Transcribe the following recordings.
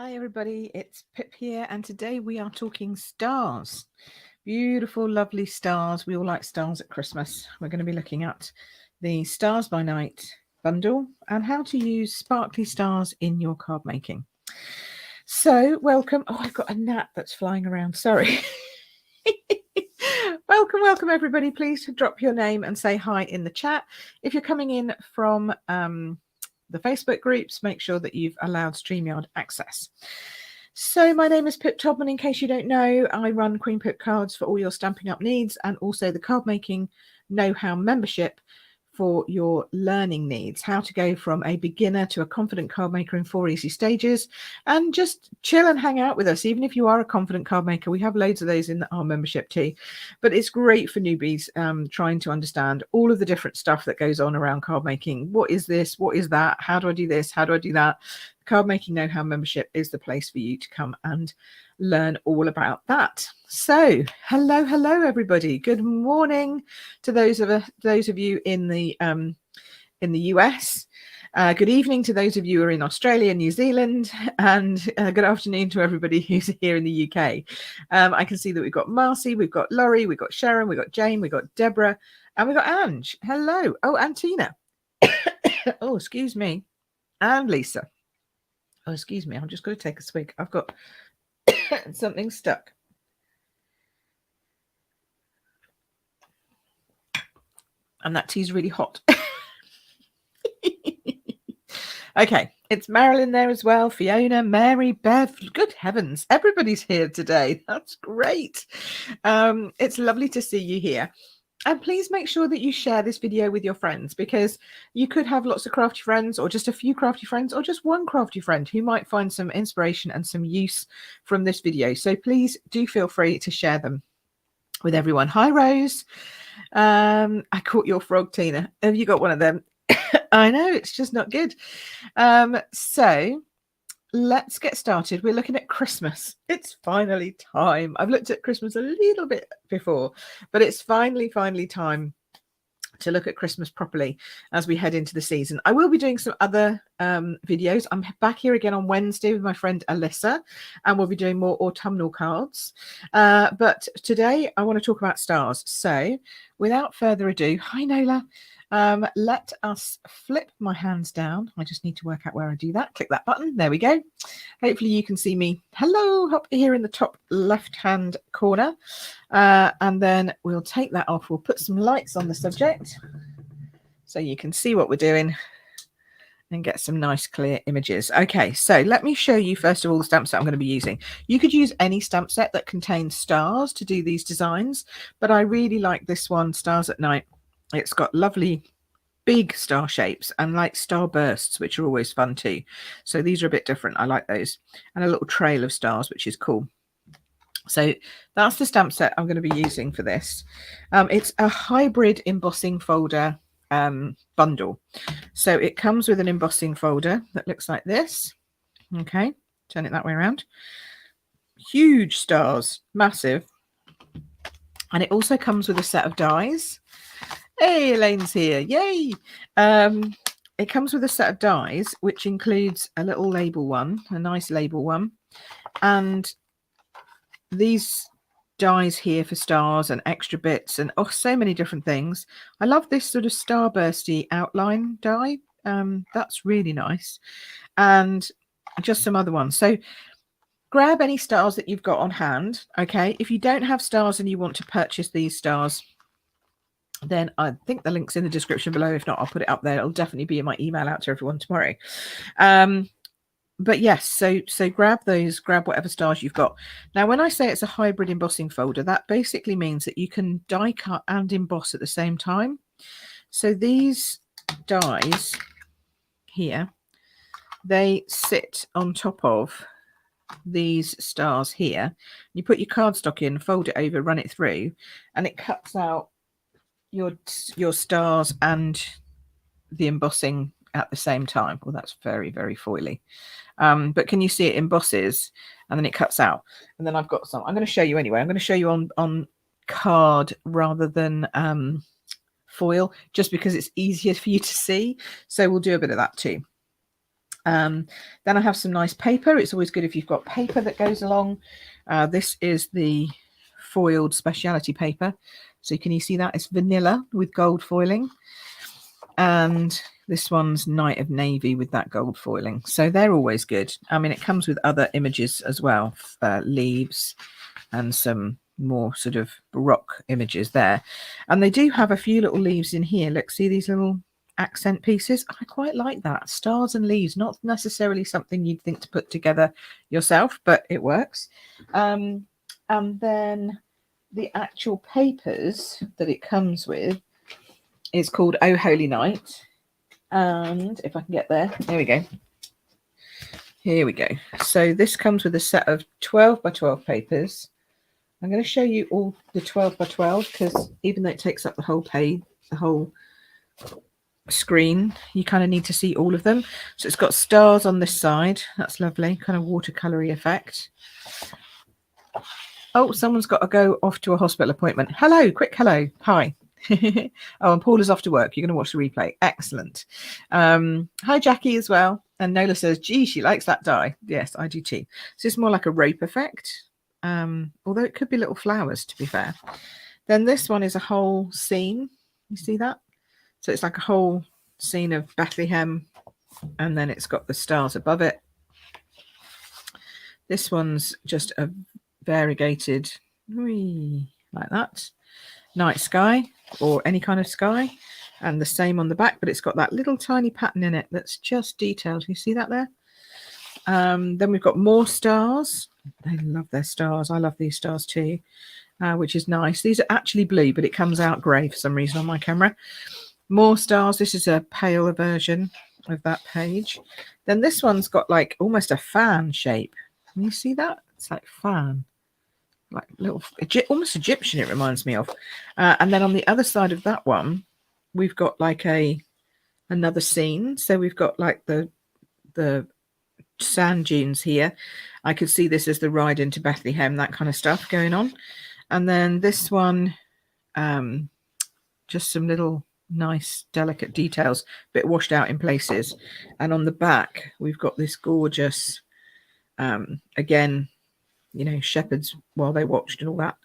Hi everybody, it's Pip here, and today we are talking stars. Beautiful, lovely stars. We all like stars at Christmas. We're going to be looking at the Stars by Night bundle and how to use sparkly stars in your card making. So welcome. Oh, I've got a gnat that's flying around. Sorry. Welcome everybody. Please drop your name and say hi in the chat. If you're coming in from the Facebook groups, make sure that you've allowed StreamYard access. So my name is Pip Todman. In case you don't know, I run Queen Pip cards for all your Stampin' Up needs and also the card making know-how membership for your learning needs. How to go from a beginner to a confident card maker in 4 easy stages, and just chill and hang out with us. Even if you are a confident card maker, we have loads of those in our membership too. But it's great for newbies trying to understand all of the different stuff that goes on around card making. What is this? What is that? How do I do this? How do I do that? Card Making Know-How membership is the place for you to come and learn all about that. So hello everybody. Good morning to those of you in the US. Good evening to those of you who are in Australia, New Zealand, and good afternoon to everybody who's here in the UK. I can see that we've got Marcy, we've got Laurie, we've got Sharon, we've got Jane, we've got Deborah, and we've got Ange. Hello. Oh, and Tina. Oh, excuse me. And Lisa. Oh, excuse me. I'm just going to take a swig. I've got something stuck. And that tea's really hot. Okay, it's Marilyn there as well. Fiona, Mary, Bev. Good heavens, everybody's here today. That's great. It's lovely to see you here. And please make sure that you share this video with your friends, because you could have lots of crafty friends, or just a few crafty friends, or just one crafty friend who might find some inspiration and some use from this video. So please do feel free to share them with everyone. Hi, Rose. I caught your frog, Tina. Have you got one of them? I know, it's just not good. So let's get started. We're looking at Christmas. It's finally time. I've looked at Christmas a little bit before, but it's finally time to look at Christmas properly as we head into the season. I will be doing some other videos. I'm back here again on Wednesday with my friend Alyssa, and we'll be doing more autumnal cards. But today I want to talk about stars. So without further ado, hi Nola. Let us flip my hands down. I just need to work out where I do that. Click that button. There we go. Hopefully you can see me. Hello, up here in the top left hand corner. And then we'll take that off. We'll put some lights on the subject so you can see what we're doing and get some nice clear images. Okay, so let me show you first of all the stamp set I'm going to be using. You could use any stamp set that contains stars to do these designs, but I really like this one, Stars at Night. It's got lovely big star shapes and like star bursts, which are always fun too. So these are a bit different. I like those. And a little trail of stars, which is cool. So that's the stamp set I'm going to be using for this. It's a hybrid embossing folder bundle. So it comes with an embossing folder that looks like this. Okay, turn it that way around. Huge stars, massive. And it also comes with a set of dies. Hey, Elaine's here. Yay. It comes with a set of dies, which includes a little label one, a nice label one. And these dies here for stars and extra bits and so many different things. I love this sort of starbursty outline die. That's really nice. And just some other ones. So grab any stars that you've got on hand. Okay. If you don't have stars and you want to purchase these stars, then I think the link's in the description below. If not, I'll put it up there. It'll definitely be in my email out to everyone tomorrow. But yes, so grab those, grab whatever stars you've got. Now, when I say it's a hybrid embossing folder, that basically means that you can die cut and emboss at the same time. So these dies here, they sit on top of these stars here. You put your cardstock in, fold it over, run it through, and it cuts out your stars and the embossing at the same time. Well, that's very foily. But can you see it embosses and then it cuts out? And then I've got some. I'm going to show you anyway. I'm going to show you on card rather than foil, just because it's easier for you to see. So we'll do a bit of that too. Then I have some nice paper. It's always good if you've got paper that goes along. This is the foiled speciality paper. So can you see that? It's vanilla with gold foiling. And this one's Night of Navy with that gold foiling. So they're always good. I mean, it comes with other images as well, leaves and some more sort of Baroque images there. And they do have a few little leaves in here. Look, see these little accent pieces? I quite like that. Stars and leaves, not necessarily something you'd think to put together yourself, but it works. And then the actual papers that it comes with is called Oh Holy Night. And if I can get there, there we go. Here we go. So this comes with a set of 12 by 12 papers. I'm going to show you all the 12 by 12 because even though it takes up the whole page, the whole screen, you kind of need to see all of them. So it's got stars on this side. That's lovely, kind of watercolory effect. Oh, someone's got to go off to a hospital appointment. Hello, quick hello. Hi. Oh, and Paul is off to work. You're going to watch the replay. Excellent. Hi, Jackie, as well. And Nola says, gee, she likes that die. Yes, I do too. So it's more like a rope effect, although it could be little flowers, to be fair. Then this one is a whole scene. You see that? So it's like a whole scene of Bethlehem, and then it's got the stars above it. This one's just a variegated, like that, night sky or any kind of sky, and the same on the back, but it's got that little tiny pattern in it that's just detailed. You see that there? Then we've got more stars. They love their stars. I love these stars too, which is nice. These are actually blue, but it comes out grey for some reason on my camera. More stars. This is a paler version of that page. Then this one's got like almost a fan shape. Can you see that? It's like fan, like little, almost Egyptian, it reminds me of. And then on the other side of that one, we've got like another scene. So we've got like the sand dunes here. I could see this as the ride into Bethlehem, that kind of stuff going on. And then this one, just some little nice delicate details, a bit washed out in places. And on the back, we've got this gorgeous, again, you know, shepherds while they watched and all that,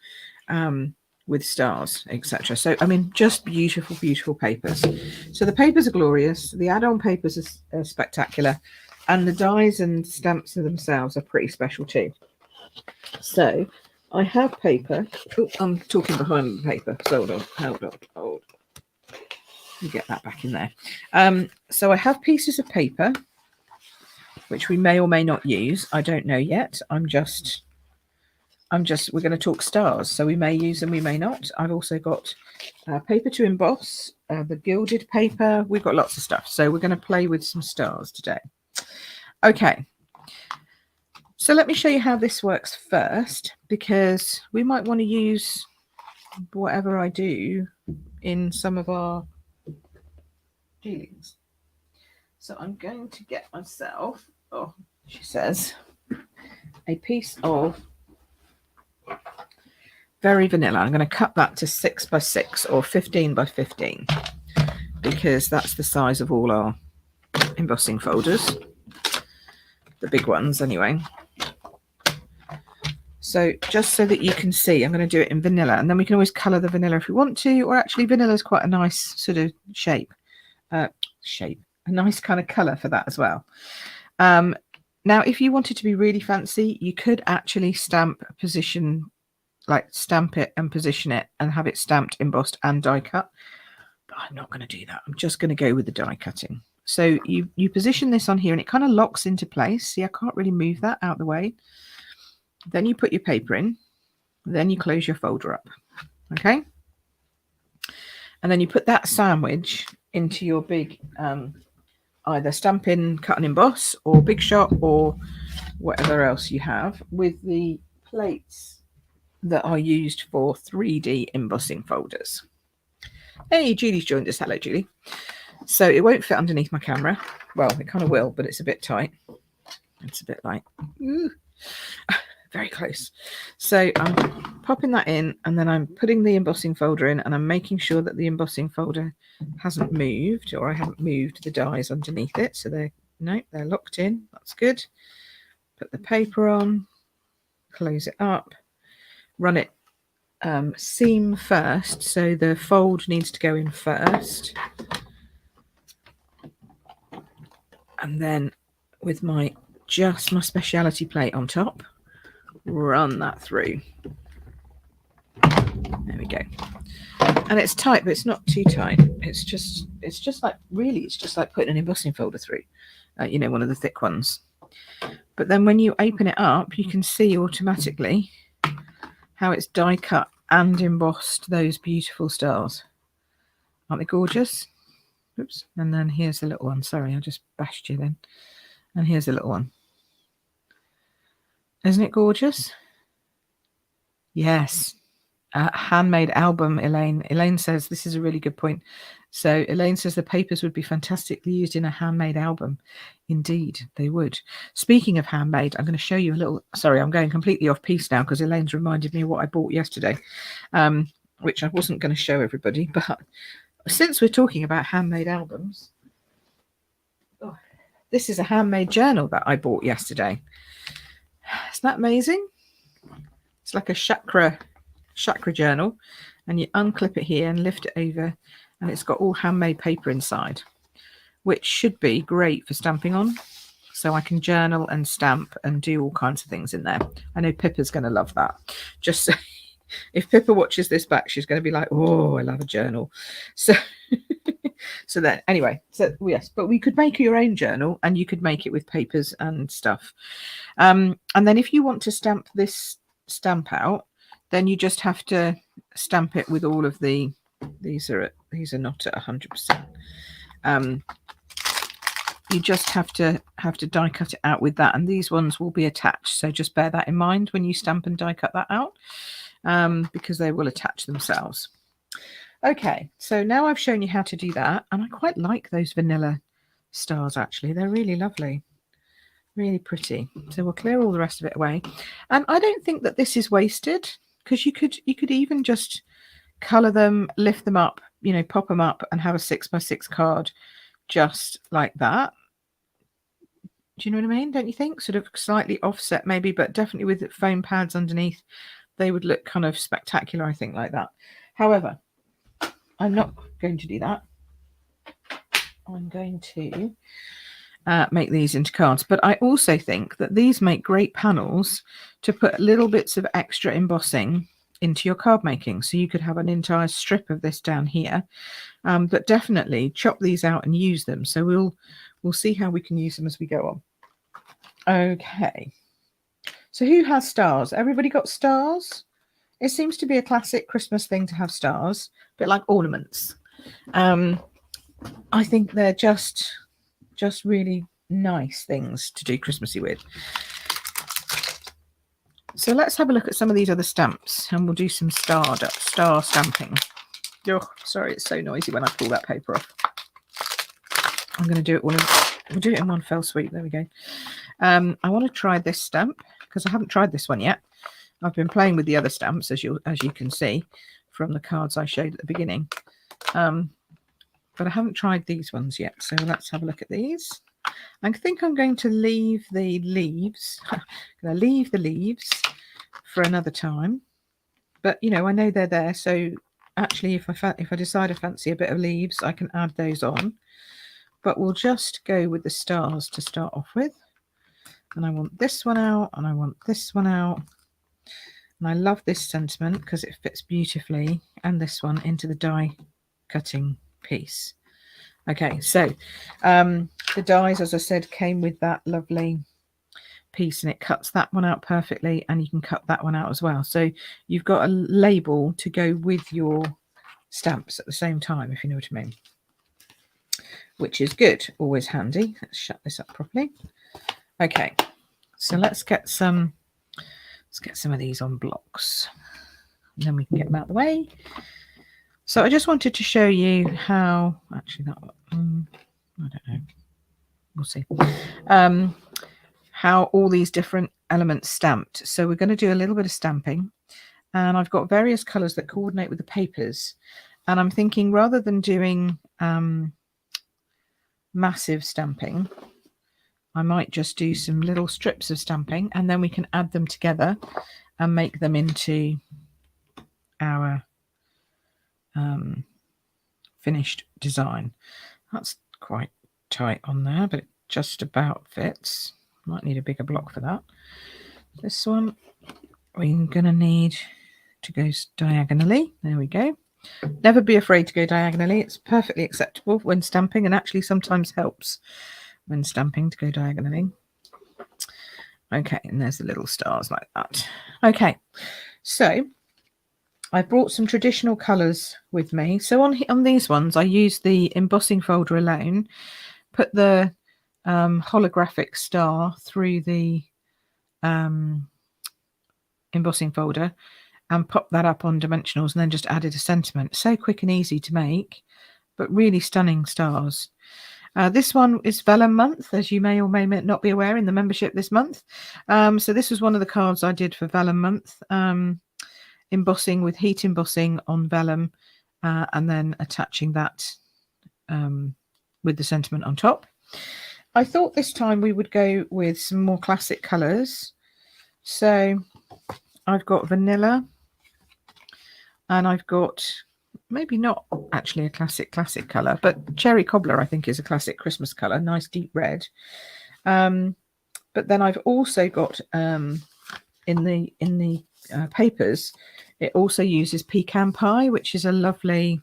with stars, etc. So I mean, just beautiful, beautiful papers. So the papers are glorious, the add-on papers are spectacular, and the dies and stamps themselves are pretty special too. So I have paper. Oh, I'm talking behind the paper, so hold on. You get that back in there. So I have pieces of paper which we may or may not use. I don't know yet. We're going to talk stars, so we may use them, we may not. I've also got paper to emboss, the gilded paper. We've got lots of stuff, so we're going to play with some stars today. Okay, so let me show you how this works first, because we might want to use whatever I do in some of our dealings. So I'm going to get myself, oh, she says, a piece of very vanilla. I'm going to cut that to 6 by 6 or 15 by 15 because that's the size of all our embossing folders, the big ones anyway. So just so that you can see, I'm going to do it in vanilla, and then we can always colour the vanilla if we want to, or actually vanilla is quite a nice sort of shape, a nice kind of colour for that as well. Now, if you wanted to be really fancy, you could actually stamp it and position it and have it stamped, embossed and die cut. But I'm not going to do that. I'm just going to go with the die cutting. So you position this on here and it kind of locks into place. See, I can't really move that out of the way. Then you put your paper in. Then you close your folder up. Okay? And then you put that sandwich into your big either Stampin' Cut and Emboss or Big Shot or whatever else you have, with the plates that are used for 3D embossing folders. Hey, Julie's joined us. Hello, Julie. So it won't fit underneath my camera. Well, it kind of will, but it's a bit tight. It's a bit like, ooh, very close. So I'm popping that in, and then I'm putting the embossing folder in, and I'm making sure that the embossing folder hasn't moved, or I haven't moved the dies underneath it, so they're No, they're locked in. That's good. Put the paper on, close it up, run it seam first, so the fold needs to go in first, and then with my speciality plate on top, run that through. There we go. And it's tight, but it's not too tight. It's just like, really, it's just like putting an embossing folder through, you know, one of the thick ones. But then when you open it up, you can see automatically how it's die cut and embossed those beautiful stars. Aren't they gorgeous? Oops. And then here's the little one. Sorry, I just bashed you then. And here's the little one. Isn't it gorgeous? Yes. Handmade album, Elaine. Elaine says this is a really good point. So Elaine says the papers would be fantastically used in a handmade album. Indeed, they would. Speaking of handmade, I'm going to show you a little. Sorry, I'm going completely off piece now because Elaine's reminded me of what I bought yesterday, which I wasn't going to show everybody. But since we're talking about handmade albums, this is a handmade journal that I bought yesterday. Isn't that amazing? It's like a chakra journal, and you unclip it here and lift it over, and it's got all handmade paper inside, which should be great for stamping on. So I can journal and stamp and do all kinds of things in there. I know Pippa's going to love that. Just so, if Pippa watches this back, she's going to be like, oh, I love a journal. So so then anyway, so yes, but we could make your own journal, and you could make it with papers and stuff. And then if you want to stamp this stamp out, then you just have to stamp it with all of the, these are not at 100%. You just have to die cut it out with that, and these ones will be attached, so just bear that in mind when you stamp and die cut that out, because they will attach themselves. Okay, so now I've shown you how to do that, and I quite like those vanilla stars. Actually, they're really lovely, really pretty. So we'll clear all the rest of it away, and I don't think that this is wasted, because you could even just color them, lift them up, you know, pop them up, and have a 6x6 card just like that. Do you know what I mean? Don't you think? Sort of slightly offset maybe, but definitely with foam pads underneath, they would look kind of spectacular, I think, like that. However, I'm not going to do that. I'm going to make these into cards, but I also think that these make great panels to put little bits of extra embossing into your card making. So you could have an entire strip of this down here, but definitely chop these out and use them. So we'll see how we can use them as we go on. Okay, so who has stars? Everybody got stars? It seems to be a classic Christmas thing to have stars, a bit like ornaments. I think they're just really nice things to do Christmassy with. So let's have a look at some of these other stamps, and we'll do some star stamping. Oh, sorry, it's so noisy when I pull that paper off. I'm going to do it we'll do it in one fell swoop. There we go. I want to try this stamp because I haven't tried this one yet. I've been playing with the other stamps, as you can see from the cards I showed at the beginning, but I haven't tried these ones yet. So let's have a look at these. I think I'm going to leave the leaves. I'm going to leave the leaves for another time, but you know, I know they're there. So actually, if I decide I fancy a bit of leaves, I can add those on. But we'll just go with the stars to start off with. And I want this one out, and I want this one out. And I love this sentiment because it fits beautifully, and this one into the die cutting piece. Okay, so the dies, as I said, came with that lovely piece, and it cuts that one out perfectly, and you can cut that one out as well. So you've got a label to go with your stamps at the same time, if you know what I mean, which is good, always handy. Let's shut this up properly. Okay, so let's get some of these on blocks, and then we can get them out of the way. So I just wanted to show you how, actually that one, I don't know, we'll see, how all these different elements stamped. So we're going to do a little bit of stamping, and I've got various colours that coordinate with the papers, and I'm thinking rather than doing massive stamping, I might just do some little strips of stamping, and then we can add them together and make them into our finished design. That's quite tight on there, but it just about fits. Might need a bigger block for that. This one we're going to need to go diagonally. There we go. Never be afraid to go diagonally. It's perfectly acceptable when stamping, and actually sometimes helps when stamping to go diagonally. Okay, and there's the little stars like that. Okay, so I brought some traditional colours with me. So on these ones, I used the embossing folder alone, put the holographic star through the embossing folder and popped that up on dimensionals, and then just added a sentiment. So quick and easy to make, but really stunning stars. This one is Vellum month, as you may or may not be aware, in the membership this month. So this was one of the cards I did for Vellum month, embossing with heat embossing on vellum, and then attaching that with the sentiment on top. I thought this time we would go with some more classic colours. So I've got vanilla, and I've got maybe not actually a classic colour, but cherry cobbler I think is a classic Christmas colour, nice deep red. But then I've also got in the papers, it also uses pecan pie, which is a lovely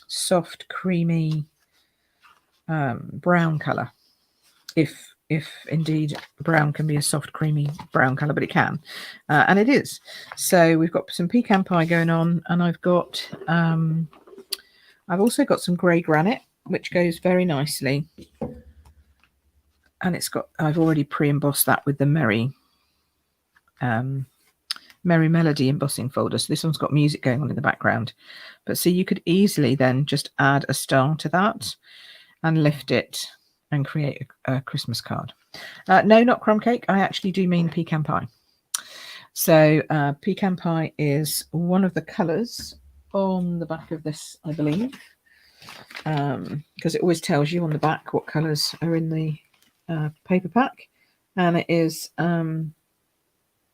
soft creamy brown colour, if indeed brown can be a soft creamy brown colour, but it can, and it is. So we've got some pecan pie going on, and I've also got some grey granite, which goes very nicely, and I've already pre-embossed that with the Merry Melody embossing folder. So this one's got music going on in the background, but see, you could easily then just add a star to that and lift it and create a Christmas card. No, not crumb cake. I actually do mean pecan pie. So pecan pie is one of the colours on the back of this, I believe, because it always tells you on the back what colours are in the paper pack. And it is, oh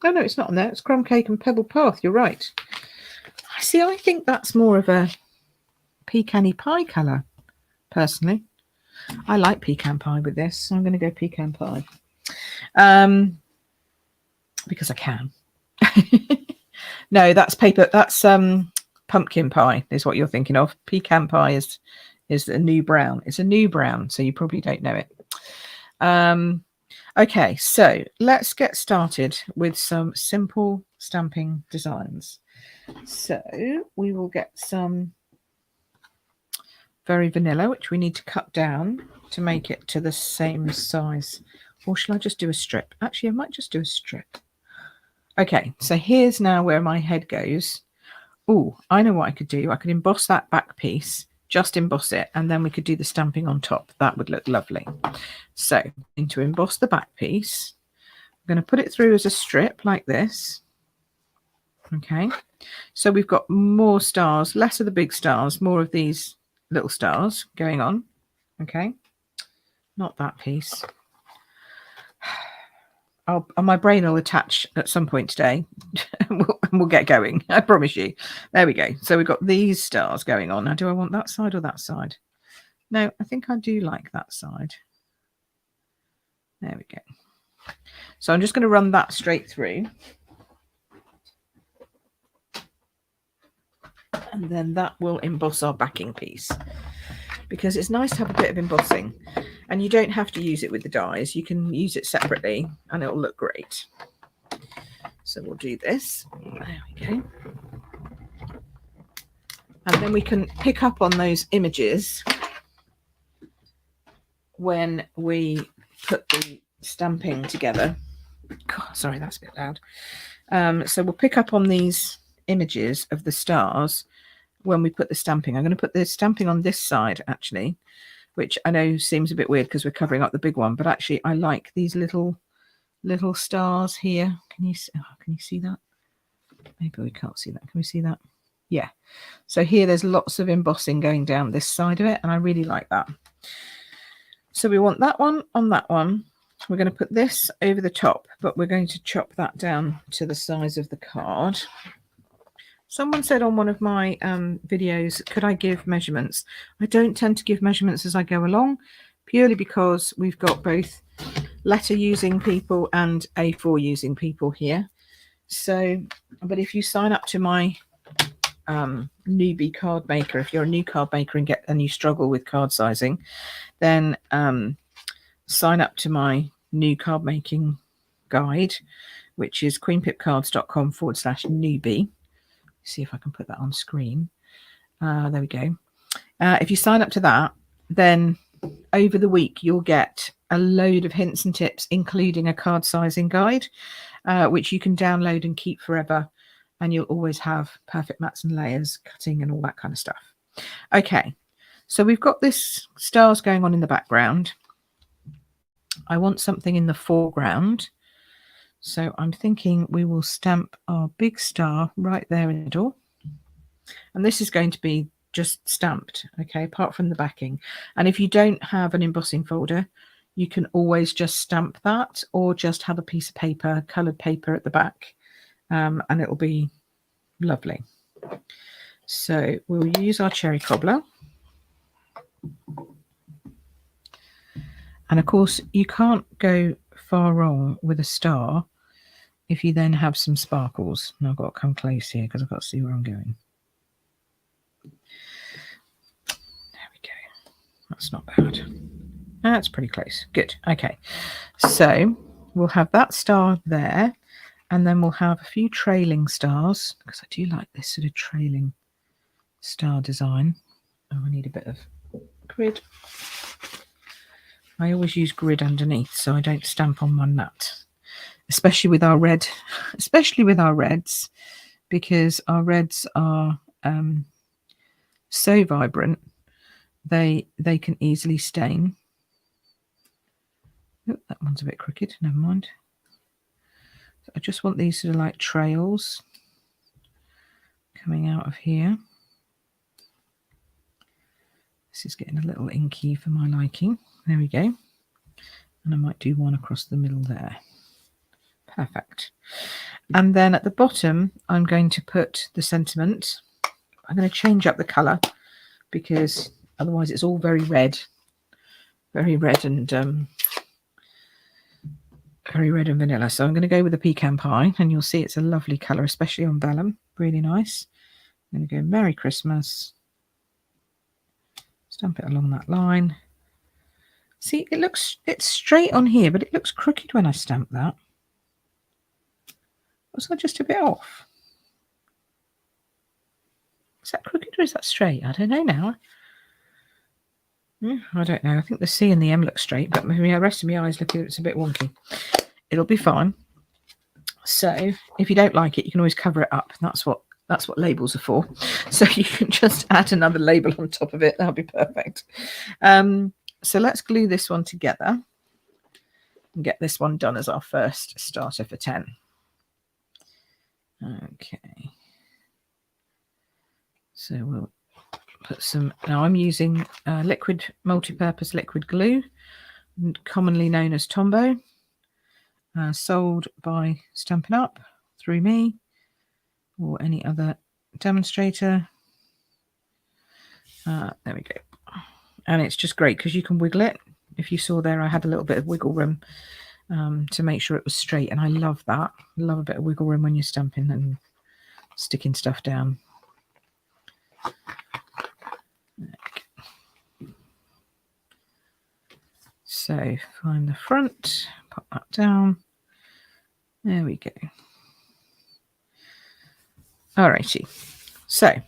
no, it's not on there. It's crumb cake and pebble path. You're right. See, I think that's more of a pecan-y pie colour, personally. I like pecan pie with this, so I'm going to go pecan pie because I can. No, that's paper. That's pumpkin pie is what you're thinking of. Pecan pie is a new brown. It's a new brown, so you probably don't know it. Okay, so let's get started with some simple stamping designs. So we will get some very vanilla, which we need to cut down to make it to the same size. Or shall I just do a strip? Actually, I might just do a strip. Okay, so here's now where my head goes. Oh, I know what I could do. I could emboss that back piece, just emboss it, and then we could do the stamping on top. That would look lovely. So I'm going to emboss the back piece. I'm going to put it through as a strip like this. Okay, so we've got more stars, less of the big stars, more of these little stars going on. Okay, not that piece. My brain will attach at some point today and we'll get going, I promise you. There we go. So we've got these stars going on. Now, do I want that side or that side? No, I think I do like that side. There we go. So I'm just going to run that straight through. And then that will emboss our backing piece, because it's nice to have a bit of embossing, and you don't have to use it with the dies. You can use it separately and it'll look great. So we'll do this. There we go. And then we can pick up on those images when we put the stamping together. God, sorry, that's a bit loud. So we'll pick up on these images of the stars when we put the stamping. I'm going to put the stamping on this side, actually, which I know seems a bit weird because we're covering up the big one, but actually I like these little stars here. Can you see that? Maybe we can't see that. Can we see that? Yeah. So here there's lots of embossing going down this side of it, and I really like that. So we want that one on that one. We're going to put this over the top, but we're going to chop that down to the size of the card. Someone said on one of my videos, could I give measurements? I don't tend to give measurements as I go along, purely because we've got both letter using people and A4 using people here. So, but if you sign up to my newbie card maker, if you're a new card maker and you struggle with card sizing, then sign up to my new card making guide, which is queenpipcards.com/newbie. See if I can put that on screen. There we go. If you sign up to that, then over the week you'll get a load of hints and tips, including a card sizing guide, which you can download and keep forever, and you'll always have perfect mats and layers, cutting and all that kind of stuff. Okay, so we've got this stars going on in the background. I want something in the foreground, so I'm thinking we will stamp our big star right there in the middle, and this is going to be just stamped, okay, apart from the backing. And if you don't have an embossing folder, you can always just stamp that, or just have a piece of paper, coloured paper at the back, and it'll be lovely. So we'll use our cherry cobbler. And of course, you can't go far wrong with a star if you then have some sparkles. Now I've got to come close here because I've got to see where I'm going. There we go. That's not bad. That's pretty close. Good. Okay. So we'll have that star there, and then we'll have a few trailing stars, because I do like this sort of trailing star design. Oh, I need a bit of grid. I always use grid underneath so I don't stamp on my nut, especially with our red, because our reds are so vibrant they can easily stain. Oh, that one's a bit crooked, never mind. So I just want these sort of like trails coming out of here. This is getting a little inky for my liking. There we go. And I might do one across the middle there. Perfect. And then at the bottom, I'm going to put the sentiment. I'm going to change up the colour because otherwise it's all very red and vanilla. So I'm going to go with the pecan pie, and you'll see it's a lovely colour, especially on vellum. Really nice. I'm going to go Merry Christmas. Stamp it along that line. See, it's straight on here, but it looks crooked when I stamp that. Was I just a bit off? Is that crooked or is that straight? I don't know now. I don't know. I think the C and the M look straight, but maybe the rest of my eyes look it's a bit wonky. It'll be fine. So if you don't like it, you can always cover it up. That's what labels are for. So you can just add another label on top of it. That'll be perfect. So let's glue this one together and get this one done as our first starter for 10. Okay. So we'll put some, now I'm using liquid multi-purpose liquid glue, commonly known as Tombow, sold by Stampin' Up through me or any other demonstrator. There we go. And it's just great because you can wiggle it. If you saw there, I had a little bit of wiggle room to make sure it was straight, and I love that. I love a bit of wiggle room when you're stamping and sticking stuff down. So find the front, pop that down. There we go. Alrighty. So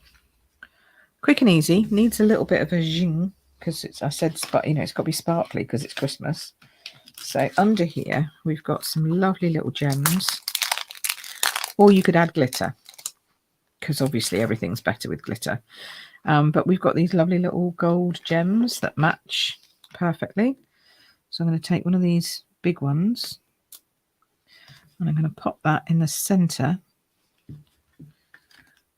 quick and easy. Needs a little bit of a zing because it's, I said, it's got to be sparkly because it's Christmas. So under here we've got some lovely little gems, or you could add glitter because obviously everything's better with glitter. But we've got these lovely little gold gems that match perfectly. So I'm going to take one of these big ones and I'm going to pop that in the center.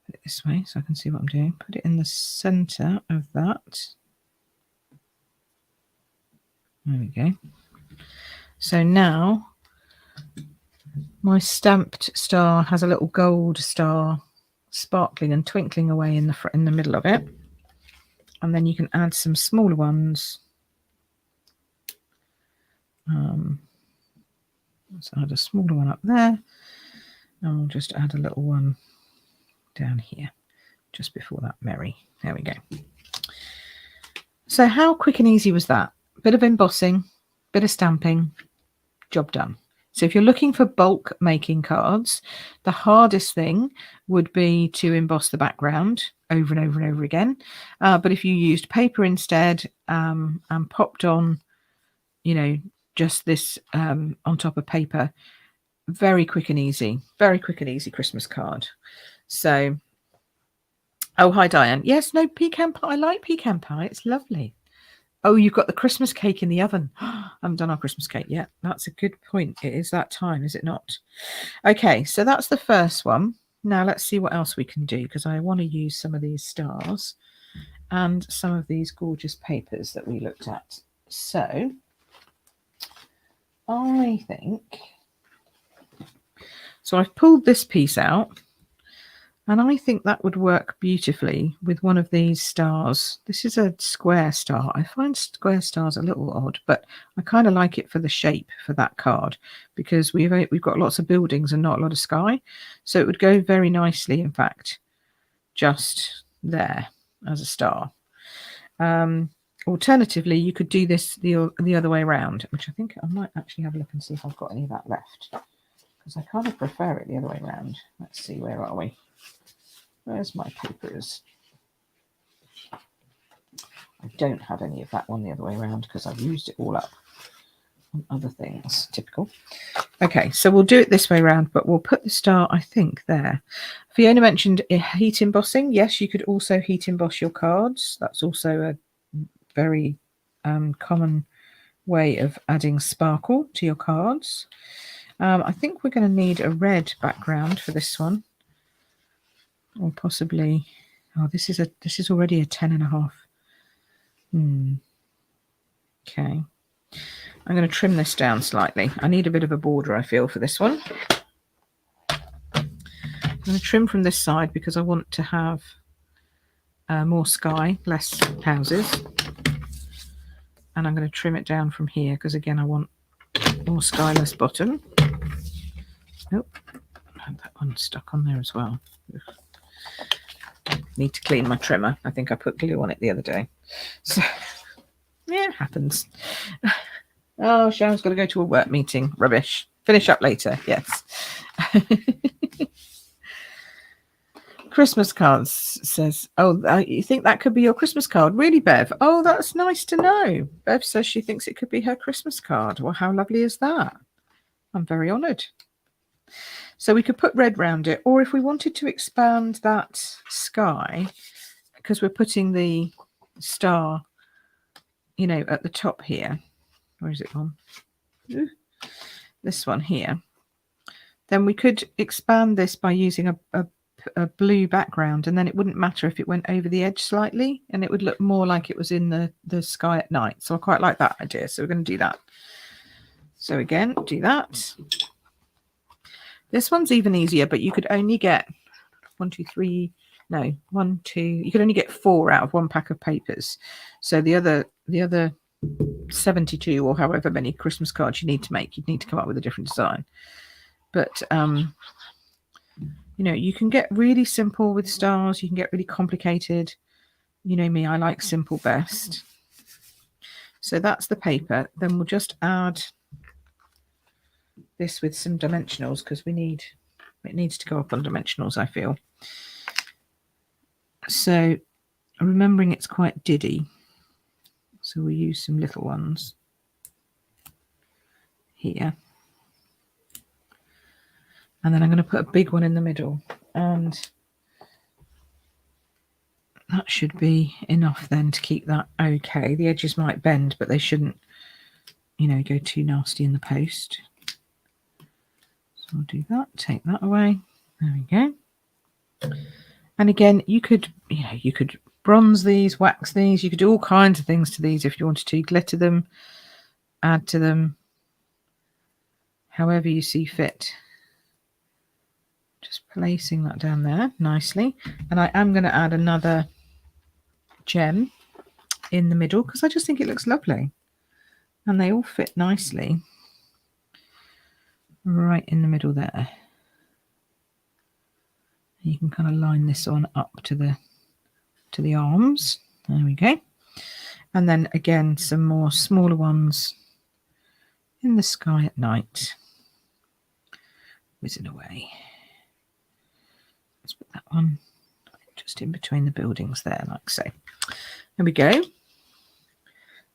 Put it this way so I can see what I'm doing. Put it in the center of that. There we go. So now my stamped star has a little gold star sparkling and twinkling away in the middle of it. And then you can add some smaller ones. Let's add a smaller one up there. And we'll just add a little one down here, just before that Mary. There we go. So how quick and easy was that? Bit of embossing, bit of stamping, job done. So if you're looking for bulk making cards, the hardest thing would be to emboss the background over and over and over again. But if you used paper instead and popped on, you know, just this on top of paper, very quick and easy Christmas card. So, oh, hi, Diane. Yes, no, pecan pie. I like pecan pie. It's lovely. Oh, you've got the Christmas cake in the oven. I haven't done our Christmas cake yet. That's a good point. It is that time, is it not? Okay, so that's the first one. Now let's see what else we can do, because I want to use some of these stars and some of these gorgeous papers that we looked at. So I think... So I've pulled this piece out, and I think that would work beautifully with one of these stars. This is a square star. I find square stars a little odd, but I kind of like it for the shape for that card, because we've got lots of buildings and not a lot of sky. So it would go very nicely, in fact, just there as a star. Alternatively, you could do this the other way around, which I think I might actually have a look and see if I've got any of that left, because I kind of prefer it the other way around. Let's see, where are we? Where's my papers? I don't have any of that one the other way around because I've used it all up on other things. Typical. Okay, so we'll do it this way around, but we'll put the star, I think, there. Fiona mentioned heat embossing. Yes, you could also heat emboss your cards. That's also a very common way of adding sparkle to your cards. I think we're going to need a red background for this one. Or possibly, oh, this is already a 10.5. Okay, I'm going to trim this down slightly. I need a bit of a border, I feel, for this one. I'm going to trim from this side because I want to have more sky, less houses. And I'm going to trim it down from here because, again, I want more sky, less bottom. Nope, I had that one stuck on there as well. Need to clean my trimmer. I think I put glue on it the other day. So, yeah, it happens. Oh, Sharon's got to go to a work meeting. Rubbish. Finish up later. Yes. Christmas cards says, oh, you think that could be your Christmas card? Really, Bev? Oh, that's nice to know. Bev says she thinks it could be her Christmas card. Well, how lovely is that? I'm very honoured. So we could put red round it, or if we wanted to expand that sky, because we're putting the star, you know, at the top here. Where is it gone? Ooh, this one here. Then we could expand this by using a blue background, and then it wouldn't matter if it went over the edge slightly, and it would look more like it was in the sky at night. So I quite like that idea. So we're going to do that. So again, do that. This one's even easier, but you could only get 1, 2, 3, no, 1, 2. You could only get 4 out of one pack of papers. So the other 72 or however many Christmas cards you need to make, you'd need to come up with a different design. But you know, you can get really simple with stars. You can get really complicated. You know me, I like simple best. So that's the paper. Then we'll just add this with some dimensionals because it needs to go up on dimensionals, I feel. So remembering it's quite diddy, so we'll use some little ones here, and then I'm going to put a big one in the middle, and that should be enough then to keep that okay. The edges might bend, but they shouldn't, you know, go too nasty in the post. So I'll do that, take that away. There we go. And again, you could bronze these, wax these. You could do all kinds of things to these if you wanted to. Glitter them, add to them however you see fit. Just placing that down there nicely. And I am going to add another gem in the middle because I just think it looks lovely. And they all fit nicely right in the middle there. You can kind of line this one up to the arms. There we go. And then again, some more smaller ones in the sky at night. Whizzing away. Let's put that one just in between the buildings there, like so. There we go.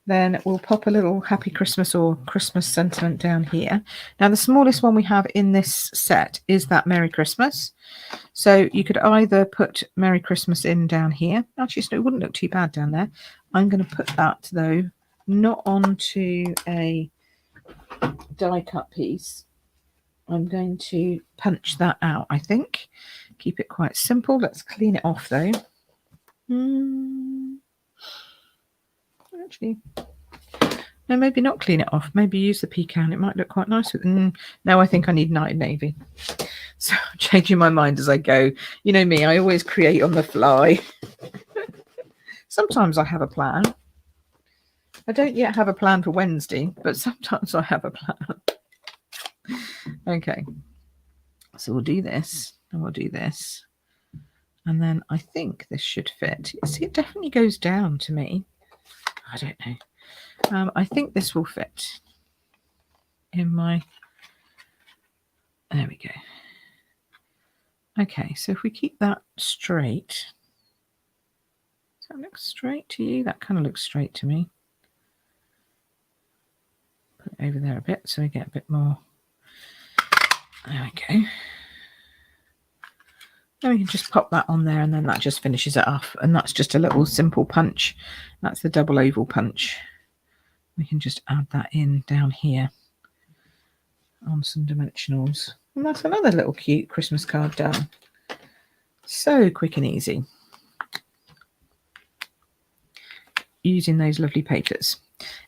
Then we'll pop a little Happy Christmas or Christmas sentiment down here. Now, the smallest one we have in this set is that Merry Christmas. So you could either put Merry Christmas in down here. Actually, it wouldn't look too bad down there. I'm going to put that, though, not onto a die cut piece. I'm going to punch that out, I think. Keep it quite simple. Let's clean it off, though. Actually, no, maybe not clean it off. Maybe use the pecan. It might look quite nice with no, I think I need night navy. So I'm changing my mind as I go. You know me, I always create on the fly. Sometimes I have a plan. I don't yet have a plan for Wednesday, but sometimes I have a plan. Okay. So we'll do this and we'll do this. And then I think this should fit. See, it definitely goes down to me. I don't know. I think this will fit in my... There we go. Okay, so if we keep that straight... Does that look straight to you? That kind of looks straight to me. Put it over there a bit so we get a bit more... There we go. Then we can just pop that on there and then that just finishes it off. And that's just a little simple punch. That's the double oval punch. We can just add that in down here on some dimensionals. And that's another little cute Christmas card done. So quick and easy. Using those lovely papers.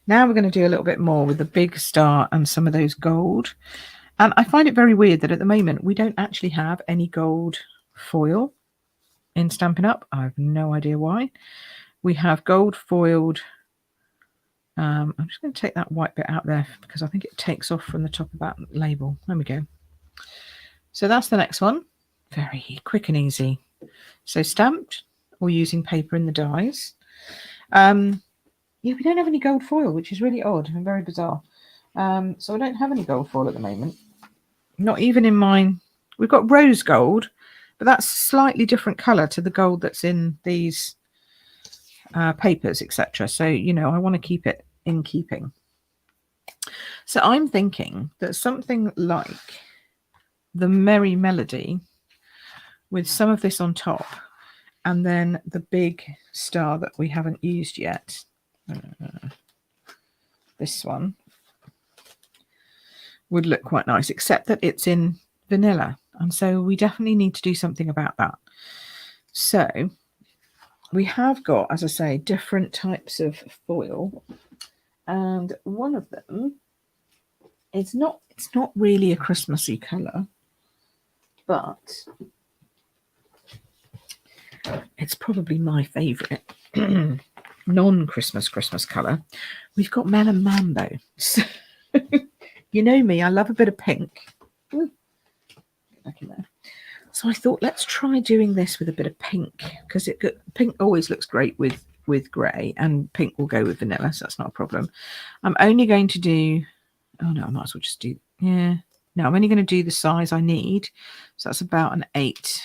Now we're going to do a little bit more with the big star and some of those gold. And I find it very weird that at the moment we don't actually have any gold foil in Stampin' Up. I have no idea why. We have gold foiled. I'm just going to take that white bit out there because I think it takes off from the top of that label. There we go. So that's the next one. Very quick and easy. So stamped or using paper in the dies. Yeah, we don't have any gold foil, which is really odd and very bizarre. So I don't have any gold foil at the moment. Not even in mine. We've got rose gold, but that's slightly different colour to the gold that's in these papers, etc. So, you know, I want to keep it in keeping. So I'm thinking that something like the Merry Melody with some of this on top and then the big star that we haven't used yet. This one would look quite nice, except that it's in vanilla. And so we definitely need to do something about that. So we have got, as I say, different types of foil. And one of them is it's not really a Christmassy colour, but it's probably my favourite non-Christmas colour. We've got Melon Mambo. So, you know me, I love a bit of pink. Ooh, get back in there. So I thought, let's try doing this with a bit of pink, because pink always looks great with grey, and pink will go with vanilla, so that's not a problem. I'm only going to do, oh no, I might as well just do, yeah. No, I'm only going to do the size I need. So that's about an 8.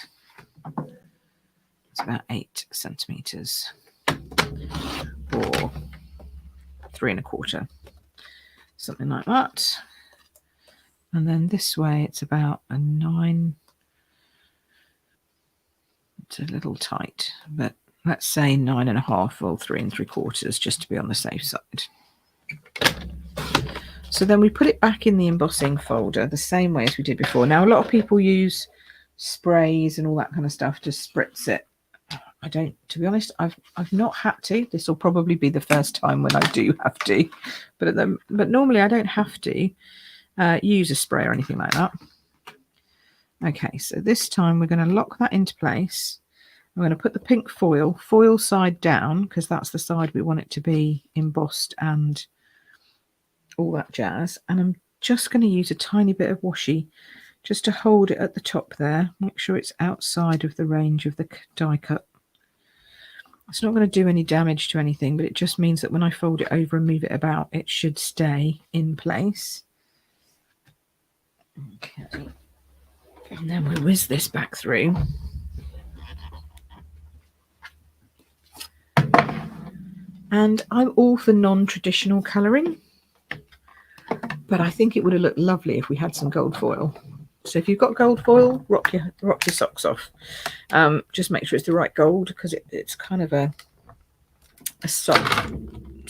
It's about 8 centimetres or 3 1/4, something like that. And then this way it's about a 9. It's a little tight, but let's say 9 1/2 or 3 3/4 just to be on the safe side. So then we put it back in the embossing folder the same way as we did before. Now, a lot of people use sprays and all that kind of stuff to spritz it. I don't, to be honest, I've not had to. This will probably be the first time when I do have to, but normally I don't have to use a spray or anything like that. Okay, so this time we're going to lock that into place. I'm going to put the pink foil side down, because that's the side we want it to be embossed and all that jazz. And I'm just going to use a tiny bit of washi just to hold it at the top there. Make sure it's outside of the range of the die cut. It's not going to do any damage to anything, but it just means that when I fold it over and move it about, it should stay in place. Okay. And then we'll whiz this back through. And I'm all for non-traditional colouring, but I think it would have looked lovely if we had some gold foil. So if you've got gold foil, rock your socks off. Just make sure it's the right gold, because it's kind of a soft,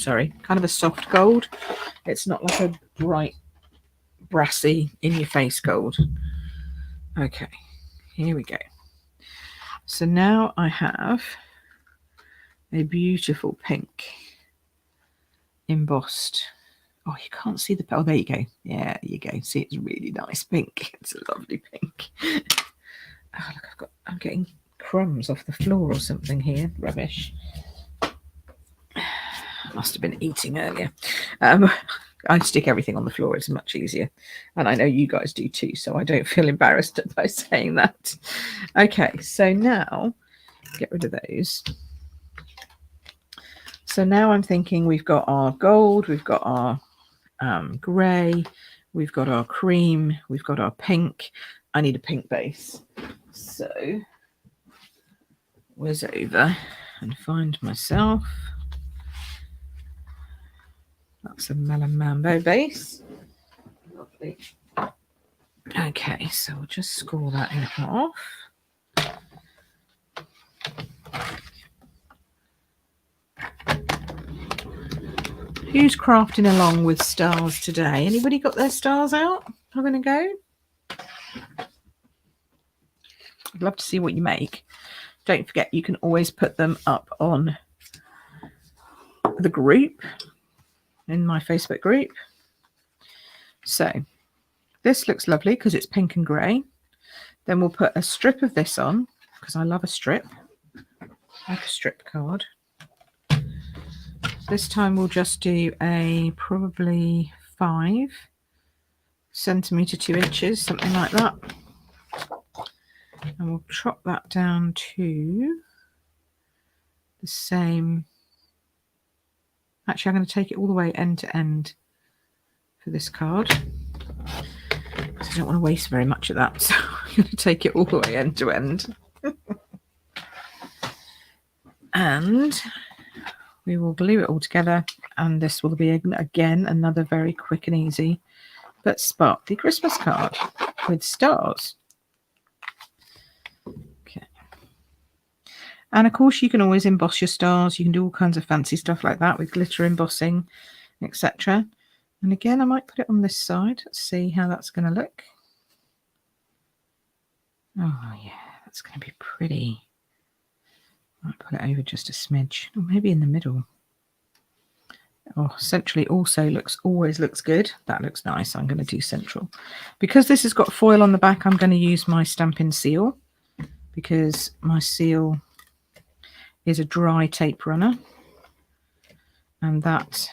kind of a soft gold. It's not like a bright, brassy, in-your-face gold. Okay, here we go. So now I have a beautiful pink embossed. Oh, you can't see the, oh, there you go. Yeah, there you go. See, it's really nice pink. It's a lovely pink. Oh, look, I'm getting crumbs off the floor or something here. Rubbish. Must have been eating earlier. I stick everything on the floor. It's much easier. And I know you guys do too, so I don't feel embarrassed by saying that. Okay, so now, get rid of those. So now I'm thinking we've got our gold, we've got our grey, we've got our cream, we've got our pink. I need a pink base. So, whiz over and find myself. That's a Melon Mambo base. Lovely. Okay, so we'll just score that in half. Who's crafting along with stars today? Anybody got their stars out? Having a go? I'd love to see what you make. Don't forget, you can always put them up on the group, in my Facebook group. So this looks lovely because it's pink and grey. Then we'll put a strip of this on, because I love a strip, like a strip card. This time we'll just do a probably 5 centimetre 2 inches, something like that. And we'll chop that down to the same. Actually, I'm going to take it all the way end to end for this card, because I don't want to waste very much of that. So I'm going to take it all the way end to end. And we will glue it all together, and this will be again another very quick and easy but sparkly Christmas card with stars. Okay. And of course you can always emboss your stars. You can do all kinds of fancy stuff like that with glitter embossing, etc. And again, I might put it on this side. Let's see how that's going to look. Oh yeah, that's going to be pretty. Might put it over just a smidge, or maybe in the middle. Oh, centrally also always looks good. That looks nice. I'm going to do central. Because this has got foil on the back, I'm going to use my Stampin' Seal, because my seal is a dry tape runner, and that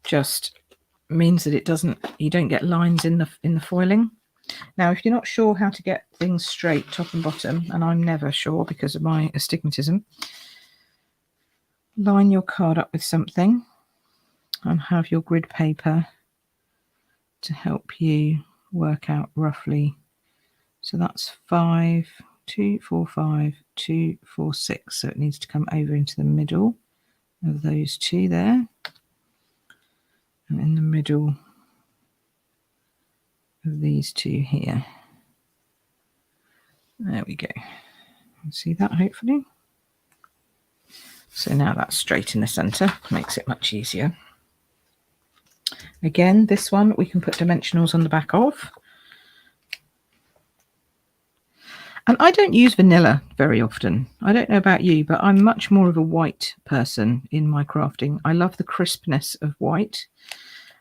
just means that you don't get lines in the foiling. Now, if you're not sure how to get things straight top and bottom, and I'm never sure because of my astigmatism, line your card up with something and have your grid paper to help you work out roughly. So that's 5, 2, 4, 5, 2, 4, 6. So it needs to come over into the middle of those two there, and in the middle of these two here. There we go. See that, hopefully. So now that's straight in the center, makes it much easier. Again, this one we can put dimensionals on the back of. And I don't use vanilla very often. I don't know about you, but I'm much more of a white person in my crafting. I love the crispness of white.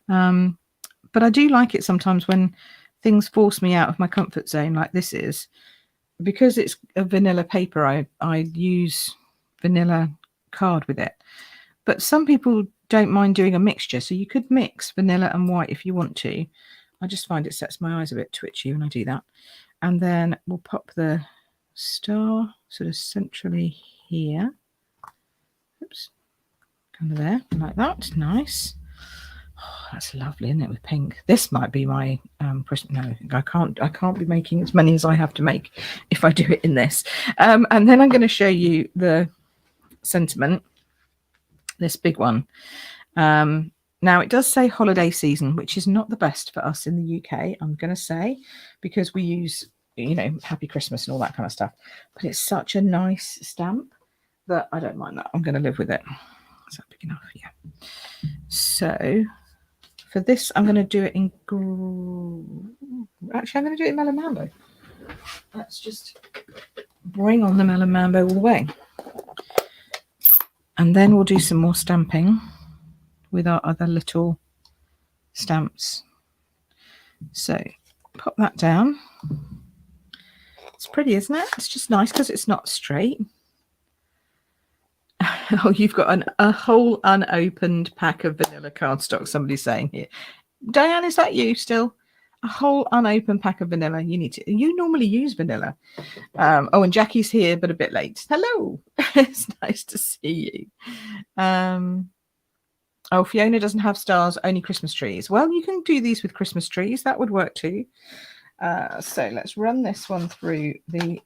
But I do like it sometimes when things force me out of my comfort zone, like this is. Because it's a vanilla paper, I use vanilla card with it. But some people don't mind doing a mixture, so you could mix vanilla and white if you want to. I just find it sets my eyes a bit twitchy when I do that. And then we'll pop the star sort of centrally here. Oops, kind of there, like that. Nice. Oh, that's lovely, isn't it, with pink? This might be my Christmas. No, I can't be making as many as I have to make if I do it in this. And then I'm going to show you the sentiment, this big one. Now it does say holiday season, which is not the best for us in the UK, I'm going to say, because we use, Happy Christmas and all that kind of stuff. But it's such a nice stamp that I don't mind that. I'm going to live with it. Is that big enough? Yeah. So for this, I'm going to do it in... Actually, I'm going to do it in Melon Mambo. Let's just bring on the Melon Mambo all the way. And then we'll do some more stamping with our other little stamps. So pop that down. It's pretty, isn't it? It's just nice because it's not straight. Oh, you've got a whole unopened pack of vanilla cardstock, somebody's saying here. Diane, is that you still? A whole unopened pack of vanilla. You normally use vanilla. Oh, and Jackie's here, but a bit late. Hello. It's nice to see you. Oh, Fiona doesn't have stars, only Christmas trees. Well, you can do these with Christmas trees. That would work too. So let's run this one through the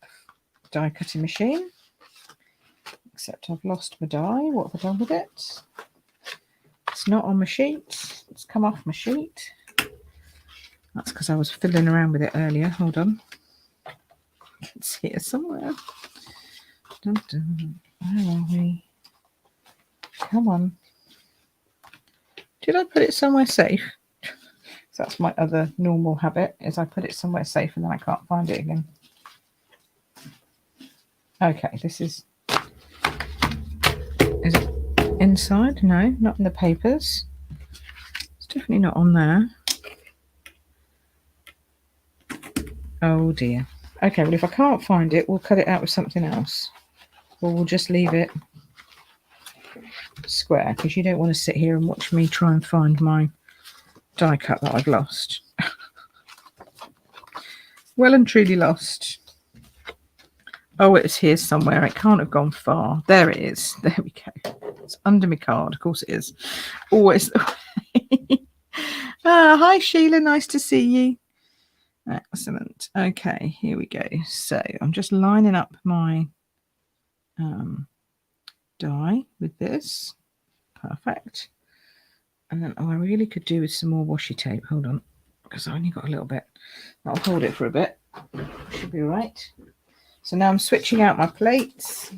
die cutting machine. Except I've lost my die. What have I done with it? It's not on my sheet. It's come off my sheet. That's because I was fiddling around with it earlier. Hold on. It's here somewhere. Dun, dun. Where are we? Come on. Did I put it somewhere safe? That's my other normal habit, is I put it somewhere safe and then I can't find it again. Okay, this is it inside? No, not in the papers. It's definitely not on there. Oh dear. Okay, well, if I can't find it, we'll cut it out with something else. Or we'll just leave it square, because you don't want to sit here and watch me try and find my die cut that I've lost. Well and truly lost. Oh, it's here somewhere. It can't have gone far. There it is. There we go. It's under my card. Of course it is. Always. Hi, Sheila. Nice to see you. Excellent. Okay, here we go. So I'm just lining up my die with this. Perfect. And then, I really could do with some more washi tape. Hold on, because I only got a little bit. I'll hold it for a bit. Should be all right. So now I'm switching out my plates.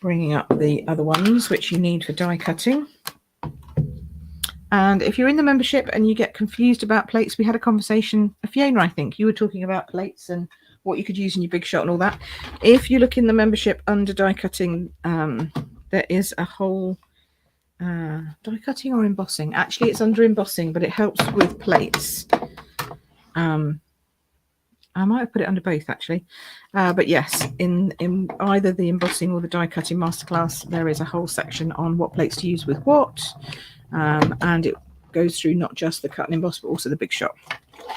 Bringing up the other ones, which you need for die cutting. And if you're in the membership and you get confused about plates, we had a conversation. Fiona, I think, you were talking about plates and what you could use in your big shot and all that. If you look in the membership under die cutting, there is a whole... die cutting or embossing? Actually, it's under embossing, but it helps with plates. I might have put it under both, actually. But yes, in either the embossing or the die cutting masterclass, there is a whole section on what plates to use with what. And it goes through not just the cut and emboss, but also the big shot,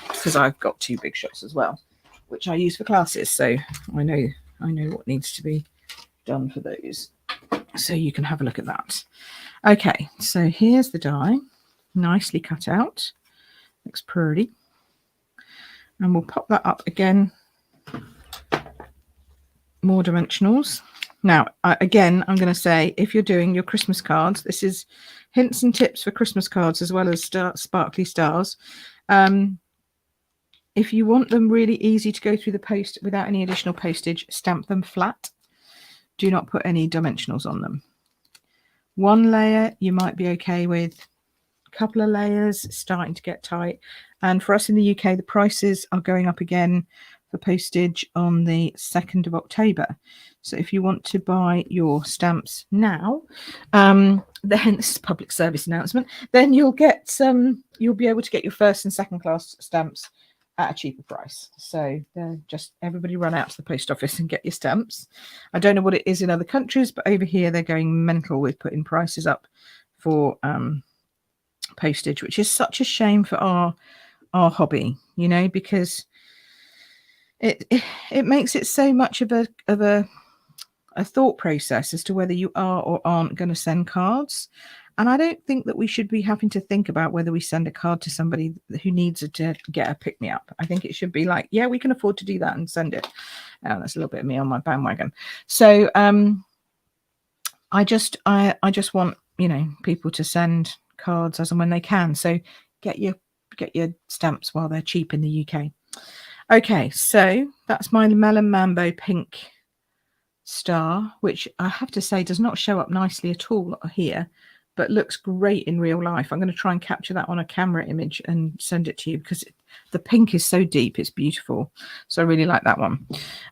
because I've got 2 big shots as well, which I use for classes. So I know what needs to be done for those. So you can have a look at that. Okay, so here's the die, nicely cut out. Looks pretty. And we'll pop that up again. More dimensionals. Now, again, I'm going to say, if you're doing your Christmas cards, this is hints and tips for Christmas cards as well as sparkly stars. If you want them really easy to go through the post without any additional postage, stamp them flat. Do not put any dimensionals on them. 1 layer you might be okay with. A couple of layers starting to get tight. And for us in the UK, the prices are going up again for postage on the 2nd of October. So if you want to buy your stamps now, then this is a public service announcement, then you'll get you'll be able to get your first and second class stamps at a cheaper price. So just everybody run out to the post office and get your stamps. I don't know what it is in other countries, but over here they're going mental with putting prices up for postage, which is such a shame for our hobby, you know, because it makes it so much of a thought process as to whether you are or aren't going to send cards. And I don't think that we should be having to think about whether we send a card to somebody who needs it to get a pick-me-up. I think it should be like, yeah, we can afford to do that and send it. That's a little bit of me on my bandwagon. So I just want, you know, people to send cards as and when they can. So get your stamps while they're cheap in the UK. Okay, so that's my Melon Mambo pink star, which I have to say does not show up nicely at all here, but looks great in real life. I'm going to try and capture that on a camera image and send it to you because the pink is so deep, it's beautiful. So I really like that one.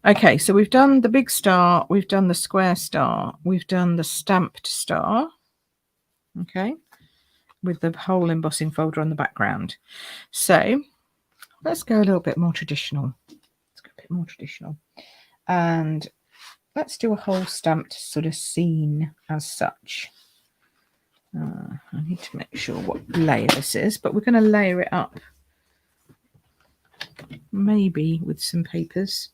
Okay, so we've done the big star, we've done the square star, we've done the stamped star, okay, with the whole embossing folder on the background. So let's go a little bit more traditional. And let's do a whole stamped sort of scene as such. I need to make sure what layer this is, but we're going to layer it up maybe with some papers.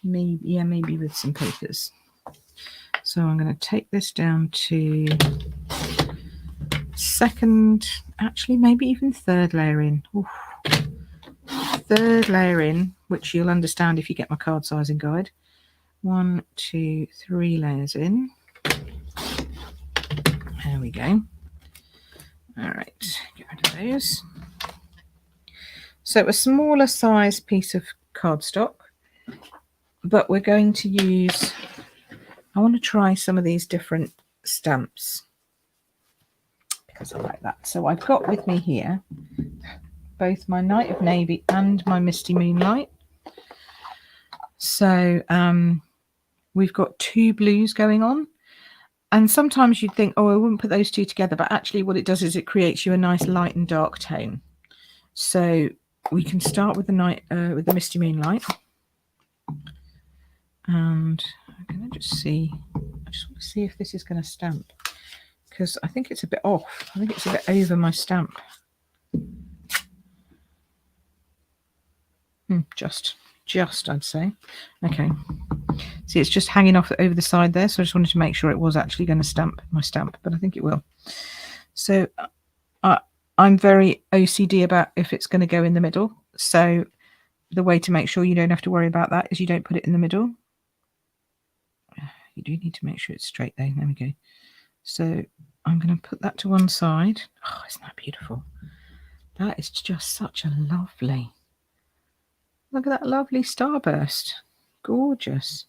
Maybe with some papers. So I'm going to take this down to second, actually maybe even third layer in. Oof. Third layer in, which you'll understand if you get my card sizing guide. 1, 2, 3 layers in. There we go. All right, get rid of those. So a smaller size piece of cardstock, but we're going to use, I want to try some of these different stamps because I like that. So I've got with me here both my Night of Navy and my Misty Moonlight. So we've got 2 blues going on. And sometimes you'd think, oh, I wouldn't put those 2 together. But actually what it does is it creates you a nice light and dark tone. So we can start with the Misty Moonlight. And I'm going to just see. I just want to see if this is going to stamp. Because I think it's a bit off. I think it's a bit over my stamp. Just I'd say. Okay. See, it's just hanging off over the side there, so I just wanted to make sure it was actually going to stamp my stamp, but I think it will. So I'm very OCD about if it's going to go in the middle. So the way to make sure you don't have to worry about that is you don't put it in the middle. You do need to make sure it's straight though. There we go. So I'm going to put that to one side. Oh, isn't that beautiful? That is just such a lovely. Look at that lovely starburst. Gorgeous.